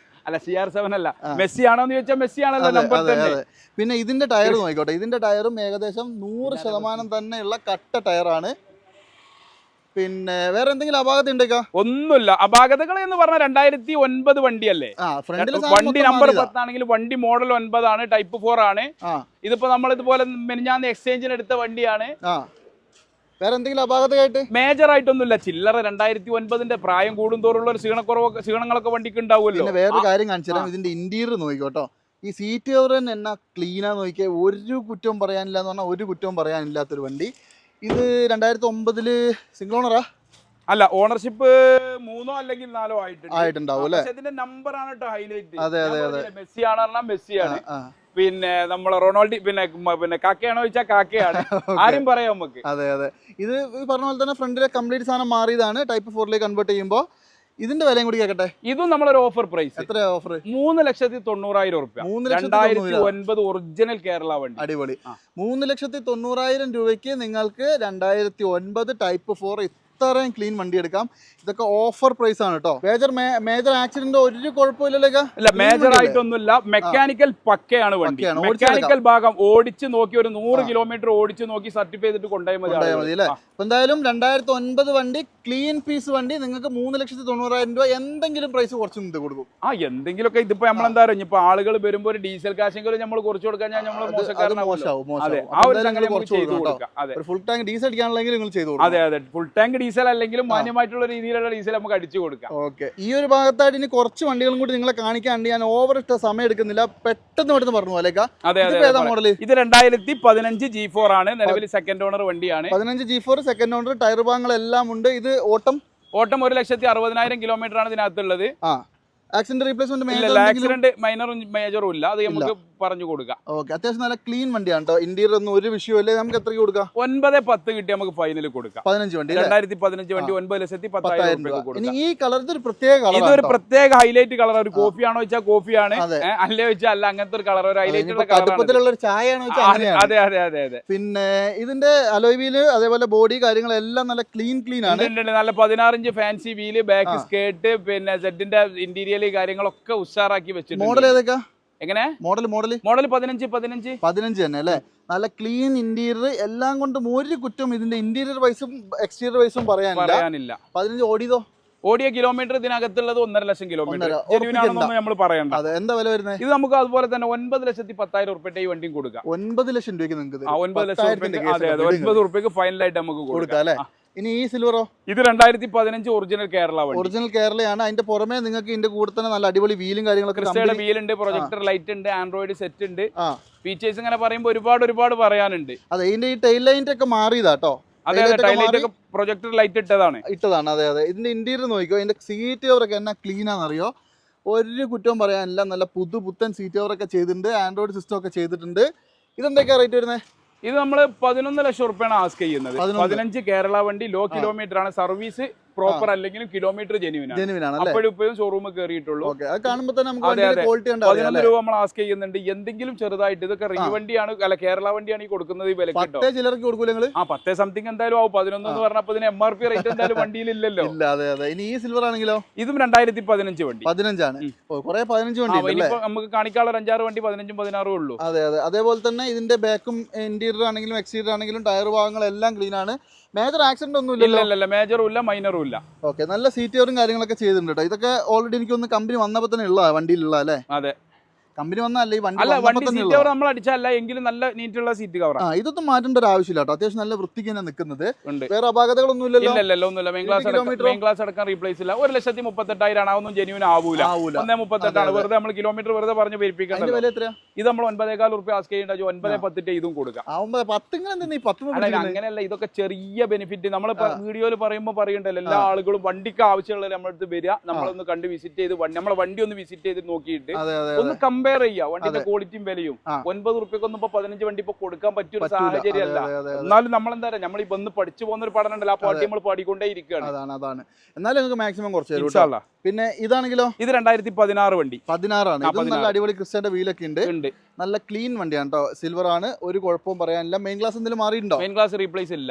[SPEAKER 2] അല്ല, CR7 അല്ല. മെസ്സി ആണോ എന്ന് ചോദിച്ചാൽ മെസ്സി ആണല്ലോ നമ്പർ 10.
[SPEAKER 1] പിന്നെ ഇതിന്റെ ടയർ നോക്കിക്കോട്ടെ. ഇതിന്റെ ടയറും ഏകദേശം 100% തന്നെയുള്ള കട്ട ടയറാണ്. പിന്നെ വേറെ എന്തെങ്കിലും അപാകത ഉണ്ടേക്കാ?
[SPEAKER 2] ഒന്നുമില്ല. അപാകതകൾ എന്ന് പറഞ്ഞാൽ 2009 വണ്ടിയല്ലേ. വണ്ടി നമ്പർ 10 ആണെങ്കിലും വണ്ടി മോഡൽ 9 ആണ്, ടൈപ്പ് 4 ആണ്. ഇതിപ്പോ നമ്മൾ ഇതുപോലെ മെനിഞ്ഞാന്ന് എക്സ്ചേഞ്ചിന് എടുത്ത വണ്ടിയാണ്.
[SPEAKER 1] വേറെ എന്തെങ്കിലും അപാകതയായിട്ട്?
[SPEAKER 2] മേജർ ആയിട്ടൊന്നുമില്ല. ചില്ലറ 2009 പ്രായം കൂടുന്തോറുള്ള ഒരു ക്ഷീണങ്ങളൊക്കെ വണ്ടിക്ക് ഉണ്ടാവുമല്ലോ.
[SPEAKER 1] പിന്നെ വേറൊരു കാര്യം കാണിച്ചു തരാം. ഇതിന്റെ ഇന്റീരിയർ നോക്കിക്കോട്ടോ. ഈ സീറ്റ് കവർ തന്നെ എന്നാ ക്ലീനാ നോക്കിയാൽ ഒരു കുറ്റവും പറയാനില്ല എന്ന് പറഞ്ഞാൽ ഒരു കുറ്റവും പറയാനില്ലാത്തൊരു വണ്ടി. ഇത് 2009 സിംഗിൾ ഓണറാ?
[SPEAKER 2] അല്ല, ഓണർഷിപ്പ് 3 അല്ലെങ്കിൽ 4
[SPEAKER 1] ആയിട്ടുണ്ടാവും അല്ലേ?
[SPEAKER 2] ഇതിന്റെ നമ്പർ ആണ് കേട്ടോ ഹൈലൈറ്റ്.
[SPEAKER 1] അതെ അതെ അതെ.
[SPEAKER 2] മെസ്സി ആണ് പറഞ്ഞാൽ മെസ്സിയാണ്. പിന്നെ നമ്മളെ റൊണാൾഡോ പിന്നെ കാക്കയാണോ ചോദിച്ചാൽ കാക്കയാണ്. ആരും പറയാം നമുക്ക്.
[SPEAKER 1] അതെ അതെ. ഇത് പറഞ്ഞ പോലെ തന്നെ ഫ്രണ്ടിലെ കംപ്ലീറ്റ് സാധനം മാറിയതാണ്. ടൈപ്പ് 4ലേക്ക് കൺവേർട്ട് ചെയ്യുമ്പോൾ ഇതിന്റെ വിലയും കൂടി കേട്ടെ.
[SPEAKER 2] ഇതും നമ്മളൊരു ഓഫർ പ്രൈസ്.
[SPEAKER 1] എത്ര ഓഫർ?
[SPEAKER 2] 3,90,000 രൂപ. 2009 ഒറിജിനൽ കേരള വണ്ടി.
[SPEAKER 1] അടിപൊളി. 3,90,000 രൂപയ്ക്ക് നിങ്ങൾക്ക് 2009 ടൈപ്പ് 4 ഇത്രയും ക്ലീൻ വണ്ടി എടുക്കാം. ഇതൊക്കെ ഓഫർ പ്രൈസ് ആണ് കേട്ടോ. മേജർ ആക്സിഡന്റ് ഒരു കുഴപ്പമില്ലല്ലോ?
[SPEAKER 2] ഇല്ല, മേജർ ആയിട്ടൊന്നുമില്ല. മെക്കാനിക്കൽ പക്കയാണ് വണ്ടി. മെക്കാനിക്കൽ ഭാഗം ഓടിച്ച് നോക്കി ഒരു 100 കിലോമീറ്റർ ഓടിച്ച് നോക്കി സർട്ടിഫൈ ചെയ്തിട്ട് കൊണ്ടുപോയി മതി
[SPEAKER 1] അല്ലേ? എന്തായാലും 2009 വണ്ടി ക്ലീൻ പീസ് വണ്ടി നിങ്ങൾക്ക് 3,90,000 രൂപ. എന്തെങ്കിലും പ്രൈസ് കുറച്ച് മുമ്പ് കൊടുക്കും.
[SPEAKER 2] എന്തെങ്കിലുമൊക്കെ. ഇതിപ്പോ നമ്മളെന്താ പറയുക, ഇപ്പൊ ആളുകൾ വരുമ്പോ ഒരു ഡീസൽ കാശെങ്കിലും നമ്മൾ കുറച്ച് കൊടുക്കാൻ
[SPEAKER 1] ഫുൾ ടാങ്ക് ഡീസൽ അടിക്കാനുള്ളെങ്കിൽ നിങ്ങൾ ചെയ്തു കൊടുക്കും.
[SPEAKER 2] അതെ അതെ. ഫുൾ ടാങ്ക് ഡീസൽ അല്ലെങ്കിലും മാന്യമായിട്ടുള്ള രീതിയിലുള്ള ഡീസൽ നമുക്ക് അടിച്ചു കൊടുക്കാം.
[SPEAKER 1] ഓക്കെ. ഈ ഒരു ഭാഗത്തായിട്ട് ഇനി കുറച്ച് വണ്ടികളും കൂടി നിങ്ങളെ കാണിക്കാണ്ട് ഞാൻ ഓവർ ഇഷ്ട സമയം എടുക്കുന്നില്ല. പെട്ടെന്ന് പറഞ്ഞു പോലേക്കാ. മോഡൽ
[SPEAKER 2] ഇത് 2015 G4 ആണ്. നിലവിൽ സെക്കൻഡ് ഓണർ വണ്ടിയാണ്.
[SPEAKER 1] 15 G4 സെക്കൻഡ് ഓണർ. ടയർ ഭാഗങ്ങളെല്ലാം ഉണ്ട്. ഇത് ഓട്ടം
[SPEAKER 2] 1,60,000 കിലോമീറ്റർ ആണ് ഇതിനകത്തുള്ളത്.
[SPEAKER 1] ആക്സിഡന്റ് റീപ്ലേസ്മെന്റ്
[SPEAKER 2] ആക്സിഡന്റ് മൈനറും മേജറും ഇല്ല. അത് നമുക്ക് പറഞ്ഞു കൊടുക്കാം.
[SPEAKER 1] ഓക്കെ. അത്യാവശ്യം നല്ല ക്ലീൻ വണ്ടിയാണ് കേട്ടോ. ഇന്റീരിയർ ഒന്നും ഒരു വിഷയമില്ലേ. നമുക്ക് എത്രയ്ക്ക് കൊടുക്കാം?
[SPEAKER 2] 9,10 കിട്ടി നമുക്ക് ഫൈനൽ കൊടുക്കാം.
[SPEAKER 1] 15 വണ്ടി
[SPEAKER 2] 2015 വണ്ടി 9,10,000 രൂപ.
[SPEAKER 1] ഈ കളർ ഇതൊരു പ്രത്യേക കളർ.
[SPEAKER 2] ഇതൊരു പ്രത്യേക ഹൈലൈറ്റ് കളർ. ഒരു കോഫി ആണോ വെച്ചാൽ കോഫിയാണ്, അല്ലേ വെച്ചാൽ അല്ല. അങ്ങനത്തെ ഒരു കളർ, ഒരു ഹൈലൈറ്റ്
[SPEAKER 1] കടുപ്പത്തിലുള്ള ചായ ആണോ വെച്ചാൽ.
[SPEAKER 2] അതെ അതെ അതെ അതെ.
[SPEAKER 1] പിന്നെ ഇതിന്റെ അലോയ് വീല് അതേപോലെ ബോഡി കാര്യങ്ങളെല്ലാം നല്ല ക്ലീൻ ആണ്.
[SPEAKER 2] നല്ല 16 inch fancy wheel, back skirt, പിന്നെ സെറ്റിന്റെ ഇന്റീരിയർ കാര്യങ്ങളൊക്കെ ഉഷാറാക്കി വെച്ചിട്ടുണ്ട്.
[SPEAKER 1] മോഡൽ ഏതൊക്കെ?
[SPEAKER 2] എങ്ങനെ മോഡൽ 15
[SPEAKER 1] തന്നെ അല്ലേ? നല്ല ക്ലീൻ ഇന്റീരിയർ എല്ലാം കൊണ്ടും ഒരു കുറ്റം ഇതിന്റെ ഇന്റീരിയർ വൈസും എക്സ്റ്റീരിയർ വൈസും പറയാനില്ല. 15 ഓടിയതോ?
[SPEAKER 2] ഓടിയ കിലോമീറ്റർ ഇതിനകത്തുള്ളത് 1,50,000 കിലോമീറ്റർ. നമ്മൾ പറയണ്ട.
[SPEAKER 1] എന്താ വില വരുന്നത്?
[SPEAKER 2] ഇത് നമുക്ക് അതുപോലെ തന്നെ 9,10,000 രൂപ ഈ വണ്ടിയും കൊടുക്കാം.
[SPEAKER 1] 9 ലക്ഷം രൂപയ്ക്ക് നിങ്ങൾക്ക്
[SPEAKER 2] 9 ലക്ഷം രൂപയ്ക്ക് ഫൈനലായിട്ട് നമുക്ക് കൊടുക്കാം അല്ലേ?
[SPEAKER 1] ഇനി ഈ സിൽവറോ?
[SPEAKER 2] ഇത് 2015 ഒറിജിനൽ കേരള വണ്ടി.
[SPEAKER 1] ഒറിജിനൽ കേരളയാണ്. അതിന്റെ പുറമെ നിങ്ങൾക്ക് ഇതിന്റെ കൂടെ തന്നെ നല്ല അടിപൊളി വീലും കാര്യങ്ങളൊക്കെ.
[SPEAKER 2] വീലുണ്ട്, പ്രൊജക്ടർ ലൈറ്റ് ഉണ്ട്, ആൻഡ്രോയിഡ് സെറ്റ് ഉണ്ട്. ഫീച്ചേഴ്സ് ഇങ്ങനെ പറയുമ്പോൾ ഒരുപാട് പറയാനുണ്ട്.
[SPEAKER 1] അതെ. ഇതിന്റെ ഈ ടൈൽ ലൈറ്റ് ഒക്കെ മാറിയതാട്ടോ.
[SPEAKER 2] പ്രൊജക്ടർ ലൈറ്റ് ഇട്ടതാണ്.
[SPEAKER 1] അതെ അതെ. ഇതിന്റെ ഇന്റീരിയർ നോക്കിക്കോ. ഇതിന്റെ സീറ്റ് കവറൊക്കെ എന്നാ ക്ലീൻ ആണെന്നറിയോ? ഒരു കുറ്റവും പറയാനില്ല. നല്ല പുത്തൻ സീറ്റ് കവറൊക്കെ ചെയ്തിട്ടുണ്ട്. ആൻഡ്രോയിഡ് സിസ്റ്റം ഒക്കെ ചെയ്തിട്ടുണ്ട്. ഇതെന്തൊക്കെയാ റേറ്റ് വരുന്നത്?
[SPEAKER 2] ഇത് നമ്മൾ 11 ലക്ഷം റുപ്യാണ് ആസ്ക് ചെയ്യുന്നത്. 15 കേരള വണ്ടി, ലോ കിലോമീറ്റർ ആണ്. സർവീസ് പ്രോപ്പർ അല്ലെങ്കിലും കിലോമീറ്റർ ജെനുവിൻ ആണ്. അപ്പോഴും ഷോറൂം കയറിയിട്ടുള്ളൂ. 11 രൂപ നമ്മൾ ആസ്ക് ചെയ്യുന്നുണ്ട്. എന്തെങ്കിലും ചെറുതായിട്ട് ഇതൊക്കെ റീ വണ്ടിയാണ്, അല്ല കേരള വണ്ടിയാണ് ഈ കൊടുക്കുന്നത്. ഈ വില 10 സംതിങ് എന്തായാലും ആവും. 11 എന്ന് പറഞ്ഞപ്പോൾ ഇതിന് MRP റേറ്റ് എന്തായാലും വണ്ടിയിൽ ഇല്ലല്ലോ.
[SPEAKER 1] ഇനി ഈ സിൽവർ ആണെങ്കിലോ?
[SPEAKER 2] ഇതും 2015 വണ്ടി.
[SPEAKER 1] 15 ആണ്. കുറെ 15 വണ്ടി
[SPEAKER 2] നമുക്ക് കാണിക്കാനുള്ള 5-6 വണ്ടി 15ഉം 16ഉം ഉള്ളൂ.
[SPEAKER 1] അതെ അതെ. അതേപോലെ തന്നെ ഇതിന്റെ ബാക്കും ഇന്റീരിയർ ആണെങ്കിലും എക്സ്റ്റീരിയർ ആണെങ്കിലും ടയർ ഭാഗങ്ങളെല്ലാം ക്ലീൻ ആണ്. മേജർ ആക്സിഡന്റ് ഒന്നും
[SPEAKER 2] ഇല്ല. മേജറും ഇല്ല, മൈനറും ഇല്ല.
[SPEAKER 1] ഓക്കെ. നല്ല സീറ്റ് കവറും കാര്യങ്ങളൊക്കെ ചെയ്തിട്ടുണ്ട്. ഇതൊക്കെ ഓൾറെഡി എനിക്കൊന്ന് കമ്പനി വന്നപ്പോൾ തന്നെ ഉള്ള വണ്ടിയിലുള്ള അല്ലേ?
[SPEAKER 2] അതെ.
[SPEAKER 1] കമ്പനി വന്നല്ല ഈ
[SPEAKER 2] അല്ല വണ്ടി
[SPEAKER 1] വണ്ടി
[SPEAKER 2] സീറ്റ് കവർ നമ്മൾ അടിച്ചല്ല എങ്കിലും നല്ല നീറ്റുള്ള സീറ്റ് കവർ
[SPEAKER 1] ഇതൊന്നും മാറ്റേണ്ട ഒരു ആവശ്യമില്ല കേട്ടോ. അത്യാവശ്യം നല്ല വൃത്തിക്ക് തന്നെ നിൽക്കുന്നത്.
[SPEAKER 2] ഉണ്ട്.
[SPEAKER 1] വേറെ അപാകതകളൊന്നും ഇല്ലല്ലോ.
[SPEAKER 2] ഇല്ലല്ലോ ഒന്നുമില്ല. മെയിൻ ക്ലാസ് അടക്കം റീപ്ലേസ് ഇല്ല. 1,38,000 ആണൊന്നും ജെന്യൂൻ ആവൂല. 1,38,000 വെറുതെ നമ്മൾ കിലോമീറ്റർ വെറുതെ പറഞ്ഞ് പെരുപ്പിക്കണം. ഇത് നമ്മൾ 9,400 രൂപ ആസ്ക് ചെയ്യേണ്ട 9,10 ഇതും കൊടുക്കാം. അങ്ങനെയല്ല, ഇതൊക്കെ ചെറിയ ബെനിഫിറ്റ്. നമ്മൾ വീഡിയോയിൽ പറയുമ്പോൾ പറയണ്ടല്ലോ എല്ലാ ആളുകളും വണ്ടിക്ക് ആവശ്യമുള്ള നമ്മളടുത്ത് വരിക, നമ്മളൊന്ന് കണ്ട് വിസിറ്റ് ചെയ്ത് നമ്മളെ വണ്ടി ഒന്ന് വിസിറ്റ് ചെയ്ത് നോക്കിയിട്ട് ഒന്ന് കമ്പയർ ചെയ്യുക വണ്ടിന്റെ ക്വാളിറ്റിയും വിലയും. 9 റുപ്യക്കൊന്നും ഇപ്പൊ 15 വണ്ടി ഇപ്പൊ കൊടുക്കാൻ പറ്റിയ ഒരു സാഹചര്യമല്ല. എന്നാലും നമ്മളെന്താ പറയാ, നമ്മൾ ഈ വന്ന് പഠിച്ചു പോകുന്ന ഒരു പഠനം ഉണ്ടല്ലോ, ആ പാട്ടി നമ്മൾ പാടിക്കൊണ്ടേ ഇരിക്കുകയാണ്.
[SPEAKER 1] അതാണ്. എന്നാലും നിങ്ങൾക്ക് മാക്സിമം കുറച്ച്. പിന്നെ ഇതാണെങ്കിലോ,
[SPEAKER 2] ഇത് 2016 വണ്ടി.
[SPEAKER 1] 16 നല്ല അടിപൊളി ക്രിസ്റ്റന്റെ വീലൊക്കെ ഉണ്ട്. നല്ല ക്ലീൻ വണ്ടിയാണ് കേട്ടോ. സിൽവർ ആണ്, ഒരു കുഴപ്പവും പറയാനില്ല. മെയിൻ ക്ലാസ് എന്തെങ്കിലും മാറിയിട്ടുണ്ടോ?
[SPEAKER 2] മെയിൻ ക്ലാസ് റീപ്ലേസ് ഇല്ല.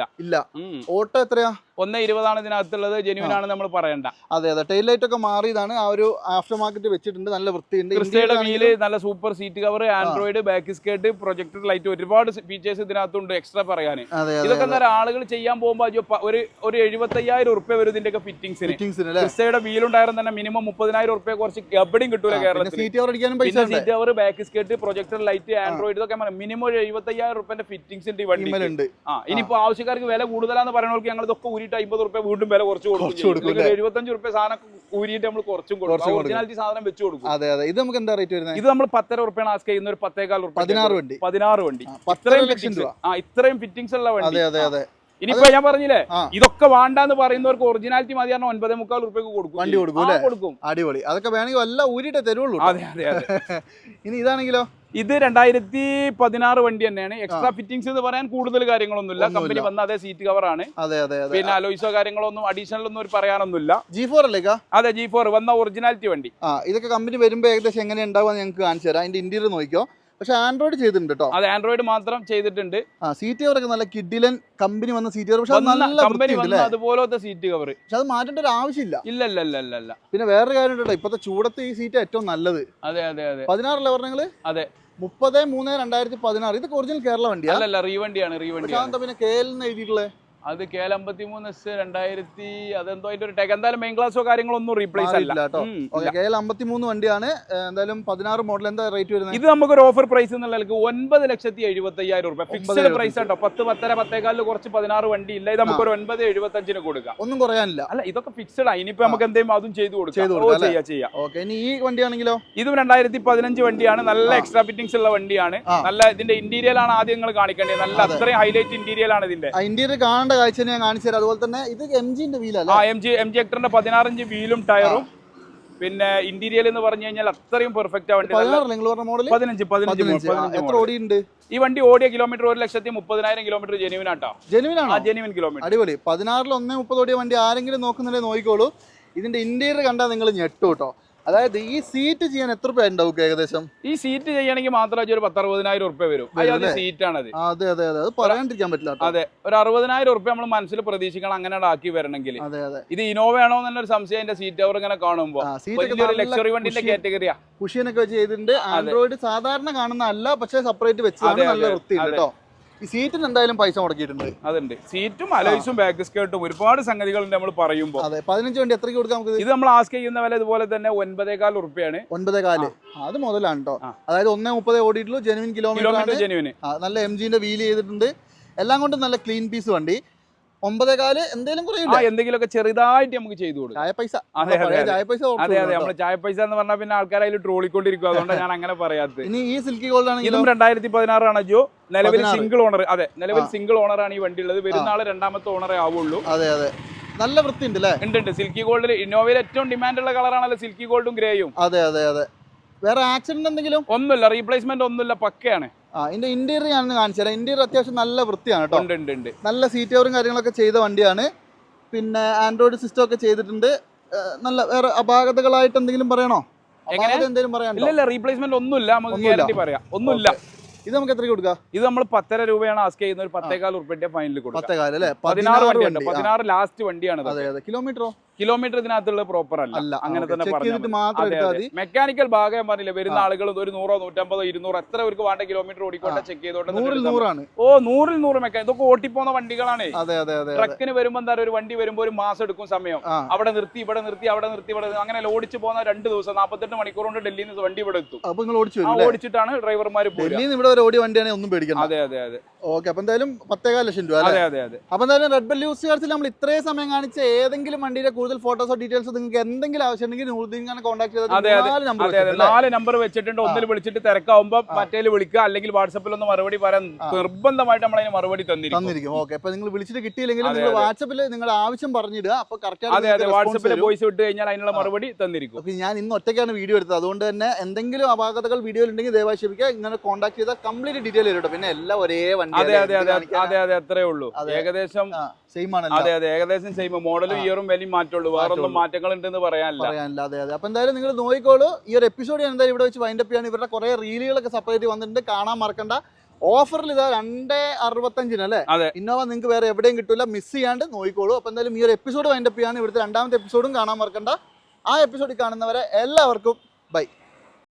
[SPEAKER 1] ഓട്ടോ എത്രയാ?
[SPEAKER 2] 1,20 ഇതിനകത്തുള്ളത്. ജെന്യൂൻ ആണ് നമ്മൾ പറയണ്ട.
[SPEAKER 1] അതെ. ടൈൽ ലൈറ്റ് ഒക്കെ മാറിയതാണ്. ആ ഒരു ആഫ്റ്റർ മാർക്കറ്റ് വെച്ചിട്ടുണ്ട്. നല്ല വൃത്തിയുണ്ട്.
[SPEAKER 2] ക്രിസ്റ്റയുടെ വീല്, നല്ല super seat cover, Android, back skirt, projector light, ഒരുപാട് ഫീച്ചേഴ്സ് ഇതിനകത്തുണ്ട് എക്സ്ട്രാ പറയാൻ. ഇതൊക്കെ എന്താ ആളുകൾ ചെയ്യാൻ പോകുമ്പോൾ ഒരു 75,000 റുപ്യ വരും ഇതിന്റെ ഒക്കെ ഫിറ്റിംഗ്സിന്. ക്രിസ്റ്റയുടെ വീലുണ്ടായിരുന്നു തന്നെ മിനിമം 30,000 റുപ്യ കുറച്ച് എവിടെയും കിട്ടൂല കേരളത്തിൽ. Seat cover, back skirt, projector light, Android, ഇതൊക്കെ മിനിമം ഒരു 75,000 റുപ്യന്റെ ഫിറ്റിംഗ്സ് ഉണ്ട് ഈ വണ്ടിയിലുണ്ട്. ഇനിയിപ്പോ ആവശ്യക്കാർക്ക് വില കൂടുതലാന്ന് പറയുന്നവർക്ക് ഞങ്ങൾ ഇതൊക്കെ ഊരിയിട്ട് 50 റുപ്യ വീണ്ടും വില കുറച്ച് കൊടുക്കും. 75 റുപ്യ സാധനം ഊരിയിട്ട് നമ്മൾ കുറച്ചും കൊടുക്കും. ഒറിജിനാലിറ്റി സാധനം വെച്ച് കൊടുക്കും.
[SPEAKER 1] ഇത് നമുക്ക് എന്താ റേറ്റ് വരുന്നത്?
[SPEAKER 2] ഇത് നമ്മൾ 10,500 റുപ്യാണ് ആസ്ക് ചെയ്യുന്ന ഒരു 10,400 റുപ്യ.
[SPEAKER 1] 16
[SPEAKER 2] വണ്ടി. ഇത്രയും ഫിറ്റിംഗ്സ് ഉള്ള വണ്ടി. ഇനിയിപ്പോ ഞാൻ പറഞ്ഞില്ലേ, ഇതൊക്കെ വേണ്ടാന്ന് പറയുന്നവർക്ക് ഒറിജിനാലിറ്റി മതി പറഞ്ഞാൽ 9,400 റുപ്യക്ക് കൊടുക്കും.
[SPEAKER 1] അടിപൊളി. അതൊക്കെ വേണമെങ്കിൽ എല്ലാം ഊരിട്ടേ തരുള്ളൂ.
[SPEAKER 2] അതെ.
[SPEAKER 1] ഇനി ഇതാണെങ്കിലോ,
[SPEAKER 2] ഇത് 2016 വണ്ടി തന്നെയാണ്. എക്സ്ട്രാ ഫിറ്റിംഗ്സ് എന്ന് പറയാൻ കൂടുതൽ കാര്യങ്ങളൊന്നുമില്ല. കമ്പനി വന്ന അതേ സീറ്റ് കവർ ആണ്. പിന്നെ അലോയ്സോ കാര്യങ്ങളൊന്നും അഡീഷണൽ ഒന്നും പറയാനൊന്നുമില്ല.
[SPEAKER 1] G4 അല്ലേ?
[SPEAKER 2] അതെ, G4 വന്ന ഒറിജിനാലിറ്റി വണ്ടി.
[SPEAKER 1] ഇതൊക്കെ കമ്പനി വരുമ്പോ ഏകദേശം എങ്ങനെ ഉണ്ടാവുക ഞങ്ങൾക്ക് കാണിച്ചു തരാം. അതിന്റെ ഇന്റീരിയർ നോക്കിയോ. പക്ഷെ ആൻഡ്രോയിഡ് ചെയ്തിട്ടുണ്ട് കേട്ടോ.
[SPEAKER 2] അതെ, ആൻഡ്രോയിഡ് മാത്രം ചെയ്തിട്ടുണ്ട്.
[SPEAKER 1] സീറ്റ് കവർ ഒക്കെ നല്ല കിഡിലൻ കമ്പനി വന്ന സീറ്റ് കവർ. പക്ഷെ
[SPEAKER 2] കമ്പനി വന്ന അതുപോലത്തെ സീറ്റ് കവർ.
[SPEAKER 1] പക്ഷെ അത് മാറ്റേണ്ട ഒരു ആവശ്യമില്ല.
[SPEAKER 2] ഇല്ല.
[SPEAKER 1] പിന്നെ വേറൊരു കാര്യം കേട്ടോ, ഇപ്പത്തെ ചൂടത്ത് ഈ സീറ്റ് ഏറ്റവും നല്ലത്.
[SPEAKER 2] അതെ.
[SPEAKER 1] 16 അല്ലേ പറഞ്ഞങ്ങള്?
[SPEAKER 2] അതെ.
[SPEAKER 1] 30/3/2016. ഇതൊക്കെ ഒറിജിനൽ കേരള വണ്ടിയാ?
[SPEAKER 2] അല്ല, റീവണ്ടിയാണ്.
[SPEAKER 1] പിന്നെ KL എഴുതിയിട്ടുള്ളത്
[SPEAKER 2] അത് KL 53S 2000 അതെന്തോ അതിന്റെ ഒരു ടാഗ്. എന്തായാലും മെയിൻ ക്ലാസ്സോ കാര്യങ്ങളൊന്നും റീപ്ലേസ് അല്ല കേട്ടോ.
[SPEAKER 1] KL 53 വണ്ടിയാണ്. എന്തായാലും 16 മോഡൽ. എന്താ റേറ്റ് വരുന്നത്?
[SPEAKER 2] ഇത് നമുക്ക് ഒരു ഓഫർ പ്രൈസ് എന്നുള്ള 9,75,000 റുപ്യ ഫിക്സ്ഡ് പ്രൈസ് ആട്ടോ. 10, 10.5, 10,400 കുറച്ച് 16 വണ്ടി ഇല്ല. ഇത് നമുക്ക് ഒരു 9,75 കൊടുക്കാം.
[SPEAKER 1] ഒന്നും കുറയാനില്ല.
[SPEAKER 2] അല്ല, ഇതൊക്കെ ഫിക്സ്ഡ് ആണ്. ഇനിയിപ്പോ നമുക്ക് എന്തെങ്കിലും അതും ചെയ്ത് കൊടുക്കാം.
[SPEAKER 1] ഇനി ഈ വണ്ടിയാണെങ്കിലോ?
[SPEAKER 2] ഇതും 2015 വണ്ടിയാണ്. നല്ല എക്സ്ട്രാ ഫിറ്റിംഗ്സ് ഉള്ള വണ്ടിയാണ്. നല്ല ഇതിന്റെ ഇന്റീരിയർ ആണ് ആദ്യം നിങ്ങൾ കാണിക്കേണ്ടത്. നല്ല അത്രയും ഹൈലൈറ്റ് ഇന്റീരിയർ ആണ് ഇതിന്റെ.
[SPEAKER 1] ഇന്റീരിയർ കാണേണ്ട കാഴ്ച ഞാൻ കാണിച്ചു തരാം. അതുപോലെ തന്നെ ഇത് MGന്റെ വീലല്ല?
[SPEAKER 2] MG ഹെക്ടറിന്റെ 16 ഇഞ്ച് വീലും ടയറും. പിന്നെ ഇന്റീരിയർ എന്ന് പറഞ്ഞു കഴിഞ്ഞാൽ അത്രയും പെർഫെക്റ്റ് വണ്ടി. 15. ഈ വണ്ടി ഓടിയ കിലോമീറ്റർ 1,30,000 കിലോമീറ്റർ ജെന്യൂൻ ആട്ടോ. Genuine kilometre.
[SPEAKER 1] അടിപൊളി. 16 130 ഓടിയ വണ്ടി ആരെങ്കിലും നോക്കുന്നുണ്ടെങ്കിൽ നോക്കിക്കോളൂ. ഇതിന്റെ ഇന്റീരിയർ കണ്ടാൽ നിങ്ങൾ ഞെട്ടു കേട്ടോ. അതായത് ഈ സീറ്റ് ചെയ്യാൻ എത്ര രൂപ ഉണ്ടാവും ഏകദേശം? ഈ
[SPEAKER 2] സീറ്റ് ചെയ്യണമെങ്കിൽ മാത്രം ഒരു 10-60,000 റുപ്യ വരും. സീറ്റാണത്.
[SPEAKER 1] അതെ. അത് പറയാണ്ടിരിക്കാൻ പറ്റില്ല.
[SPEAKER 2] അതെ, ഒരു 60,000 റുപ്യ നമ്മൾ മനസ്സിൽ പ്രതീക്ഷിക്കണം അങ്ങനെ ആക്കി വരണമെങ്കിൽ. ഇത് ഇനോവ ആണോ എന്നൊരു സംശയം എന്റെ സീറ്റ് അവർ ഇങ്ങനെ കാണുമ്പോൾ. ലക്ഷറി വണ്ടിന്റെ കാറ്റഗറിയാ.
[SPEAKER 1] കുഷ്യനൊക്കെ വെച്ച് ചെയ്തിട്ടുണ്ട്. ആൻഡ്രോയിഡ് സാധാരണ കാണുന്ന അല്ല, പക്ഷേ സെപ്പറേറ്റ് വെച്ചതാണ്. നല്ല വൃത്തിയുണ്ട് കേട്ടോ. ഈ സീറ്റിന് എന്തായാലും പൈസ മുടക്കിയിട്ടുണ്ട്.
[SPEAKER 2] അതുണ്ട്. സീറ്റും അലോയ്സും ബാക്ക് സ്കേർട്ടും ഒരുപാട് സംഗതികളുണ്ട് നമ്മൾ പറയുമ്പോൾ.
[SPEAKER 1] അതെ. 15 വണ്ടി എത്രയ്ക്ക് കൊടുക്കാം നമുക്ക്?
[SPEAKER 2] ഇത് നമ്മൾ ആസ്ക് ചെയ്യുന്ന വില ഇതുപോലെ തന്നെ 9,400 റുപ്യാണ്.
[SPEAKER 1] 9,400. അത് മുതലാണ് കേട്ടോ. അതായത് 130 ഓടിയിട്ടുള്ളൂ. Genuine kilometre. നല്ല MGന്റെ വീൽ ചെയ്തിട്ടുണ്ട്. എല്ലാം കൊണ്ടും നല്ല ക്ലീൻ പീസ് വണ്ടി. 9,400 എന്തെങ്കിലും കുറയില്ല.
[SPEAKER 2] എന്തെങ്കിലുമൊക്കെ ചെറുതായിട്ട് നമുക്ക് ചെയ്തു കൊടുക്കും.
[SPEAKER 1] ചായ പൈസ.
[SPEAKER 2] അതെ, നമ്മള് ചായ പൈസ എന്ന് പറഞ്ഞാൽ പിന്നെ ആൾക്കാർ അതിൽ ട്രോളിക്കൊണ്ടിരിക്കും. അതുകൊണ്ട് ഞാൻ അങ്ങനെ പറയാത്തത്.
[SPEAKER 1] ഇനി ഈ സിൽക്കി ഗോൾഡ് ആണ്.
[SPEAKER 2] ഇതും 2016 ആണ് ജോ. നിലവിൽ സിംഗിൾ ഓണർ. അതെ, നിലവിൽ സിംഗിൾ ഓണർ ആണ് ഈ വണ്ടി ഉള്ളത്. വരുന്ന ആള് രണ്ടാമത്തെ ഓണറേ ആവുള്ളൂ.
[SPEAKER 1] അതെ. നല്ല വൃത്തി ഉണ്ട് അല്ലേ?
[SPEAKER 2] ഉണ്ട്. സിൽക്കി ഗോൾഡിൽ ഇന്നോവയിൽ ഏറ്റവും ഡിമാൻഡ് ഉള്ള കളറാണല്ലോ സിൽക്കി ഗോൾഡും ഗ്രേയും.
[SPEAKER 1] അതെ. വേറെ ആക്സിഡന്റ് എന്തെങ്കിലും?
[SPEAKER 2] ഒന്നുമില്ല. റീപ്ലേസ്മെന്റ് ഒന്നുമില്ല. പക്കയാണ്.
[SPEAKER 1] ഇതിന്റെ ഇന്റീരിയർ ഞാൻ കാണിച്ചു തരാം. ഇന്റീരിയർ അത്യാവശ്യം നല്ല വൃത്തിയാണ് കേട്ടോ.
[SPEAKER 2] ഉണ്ട്.
[SPEAKER 1] നല്ല സീറ്റ് കവറും കാര്യങ്ങളൊക്കെ ചെയ്ത വണ്ടിയാണ്. പിന്നെ ആൻഡ്രോയിഡ് സിസ്റ്റം ഒക്കെ ചെയ്തിട്ടുണ്ട്. നല്ല വേറെ അപാകതകളായിട്ട് എന്തെങ്കിലും പറയണോ? എന്തെങ്കിലും പറയാനോ?
[SPEAKER 2] ഇല്ല, റീപ്ലേസ്മെന്റ് ഒന്നുമില്ല. നമുക്ക് ഗ്യാരണ്ടി പറയാം. ഒന്നുമില്ല.
[SPEAKER 1] ഇത് നമുക്ക് എത്ര കൊടുക്കാം?
[SPEAKER 2] ഇത് നമ്മൾ 10,500 രൂപയാണ് ആസ്ക് ചെയ്യുന്നത്. ഒരു 10,400 റുപ്യ ഫൈനൽ കൊടുക്കാം.
[SPEAKER 1] 10,400 അല്ലേ?
[SPEAKER 2] 16 വണ്ടിയുണ്ട്. 16 ലാസ്റ്റ് വണ്ടിയാണ്.
[SPEAKER 1] കിലോമീറ്ററോ?
[SPEAKER 2] കിലോമീറ്റർ ഇതിനകത്തുള്ള പ്രോപ്പർ അല്ല, അങ്ങനെ തന്നെ പറഞ്ഞു. മെക്കാനിക്കൽ ഭാഗം ഞാൻ പറഞ്ഞില്ല, വരുന്ന ആളുകൾ ഒരു 100, 150, 200 എത്ര പേർക്ക് വേണ്ട കിലോമീറ്റർ ഓടിക്കോട്ടെ, ചെക്ക് ചെയ്തോട്ടെ. 100 മെക്കാനിക് ഇതൊക്കെ ഓട്ടിപ്പോന്ന വണ്ടികളാണ്. ട്രക്കിന് വരുമ്പോ എന്താ ഒരു വണ്ടി വരുമ്പോ ഒരു മാസം എടുക്കും സമയം. അവിടെ നിർത്തി ഇവിടെ നിർത്തി അവിടെ നിർത്തി ഇവിടെ അങ്ങനെ ഓടിച്ചു പോകുന്ന 2 ദിവസം 48 മണിക്കൂർ കൊണ്ട് ഡൽഹിയിൽ നിന്ന് വണ്ടി ഇവിടെ എത്തും. ഓടിച്ചിട്ടാണ് ഡ്രൈവർമാർ
[SPEAKER 1] പോകുന്നത്.
[SPEAKER 2] അതെ അതെ അതെ.
[SPEAKER 1] ഓക്കെ, അപ്പൊ എന്തായാലും 10,15 ലക്ഷം രൂപ.
[SPEAKER 2] അതെ അതെ അതെ.
[SPEAKER 1] അപ്പൊ എന്തായാലും റെഡ് ബെൽ യൂസ് കാർസിൽ നമ്മൾ ഇത്രയും സമയം കാണിച്ച ഏതെങ്കിലും വണ്ടിയുടെ കൂടുതൽ ഫോട്ടോസോ ഡീറ്റെയിൽസോ നിങ്ങൾക്ക് എന്തെങ്കിലും ആവശ്യം ഉണ്ടെങ്കിൽ നൂറുദ്ദീനെ കോൺടാക്ട് ചെയ്താൽ
[SPEAKER 2] 4 നമ്പർ വെച്ചിട്ടുണ്ട്. ഒന്നിൽ വിളിച്ചിട്ട് തിരക്കാവുമ്പോ മറ്റേല് വിളിക്കുക, അല്ലെങ്കിൽ വാട്സപ്പിൽ ഒന്ന് മറുപടി പറയാൻ നിർബന്ധമായിട്ട് നമ്മൾ അതിന് മറുപടി തന്നിരിക്കും.
[SPEAKER 1] ഓക്കെ, അപ്പൊ നിങ്ങൾ വിളിച്ചിട്ട് കിട്ടിയില്ലെങ്കിൽ നിങ്ങൾ വാട്സപ്പിൽ നിങ്ങളുടെ ആവശ്യം പറഞ്ഞിടുക. അപ്പൊ
[SPEAKER 2] കറക്റ്റ് വാട്സപ്പിൽ വോയിസ് വിട്ട് കഴിഞ്ഞാൽ അതിനുള്ള മറുപടി തന്നിരിക്കും.
[SPEAKER 1] അപ്പൊ ഞാൻ ഇന്ന് ഒറ്റയ്ക്കാണ് വീഡിയോ എടുത്തത്, അതുകൊണ്ട് തന്നെ എന്തെങ്കിലും അപാകതകൾ വീഡിയോയിൽ ഉണ്ടെങ്കിൽ ദയവായി ക്ഷമിക്കുക. ഇങ്ങനെ കോൺടാക്ട് ചെയ്താൽ കംപ്ലീറ്റ് ഡീറ്റെയിൽ വരും. പിന്നെ എല്ലാം ഒരേ വണ്ടി.
[SPEAKER 2] അതെ അതെ അതെ അതെ അതെ, അത്രേ ഉള്ളൂ. ഏകദേശം
[SPEAKER 1] സെയിം ആണ്.
[SPEAKER 2] അതെ അതെ, ഏകദേശം സെയിം. മോഡലും ഇയറും വിലയും മാറ്റുള്ളൂ, വേറെ ഒന്നും മാറ്റങ്ങൾ ഉണ്ടെന്ന് പറയാനില്ല.
[SPEAKER 1] അതെ അതെ. അപ്പൊ എന്തായാലും നിങ്ങൾ നോക്കിക്കോളൂ. ഈ ഒരു എപ്പിസോഡ് എന്തായാലും ഇവിടെ വെച്ച് വൈൻഡപ്പ് ചെയ്യാണ്. ഇവരുടെ കുറെ റീലുകളൊക്കെ സെപ്പറേറ്റ് വന്നിട്ടുണ്ട്, കാണാൻ മറക്കണ്ട. ഓഫറിൽ ഇതാ 2.65 അല്ലേ ഇന്നോവ നിങ്ങൾക്ക് വേറെ എവിടെയും കിട്ടില്ല, മിസ് ചെയ്യാണ്ട് നോക്കിക്കോളൂ. അപ്പൊ എന്തായാലും ഈ ഒരു എപ്പിസോഡ് വൈൻഡപ്പ് ചെയ്യാണ്. ഇവിടുത്തെ 2ാമത്തെ എപ്പിസോഡും കാണാൻ മറക്കണ്ട. ആ എപ്പിസോഡിൽ കാണുന്നവരെ എല്ലാവർക്കും ബൈ.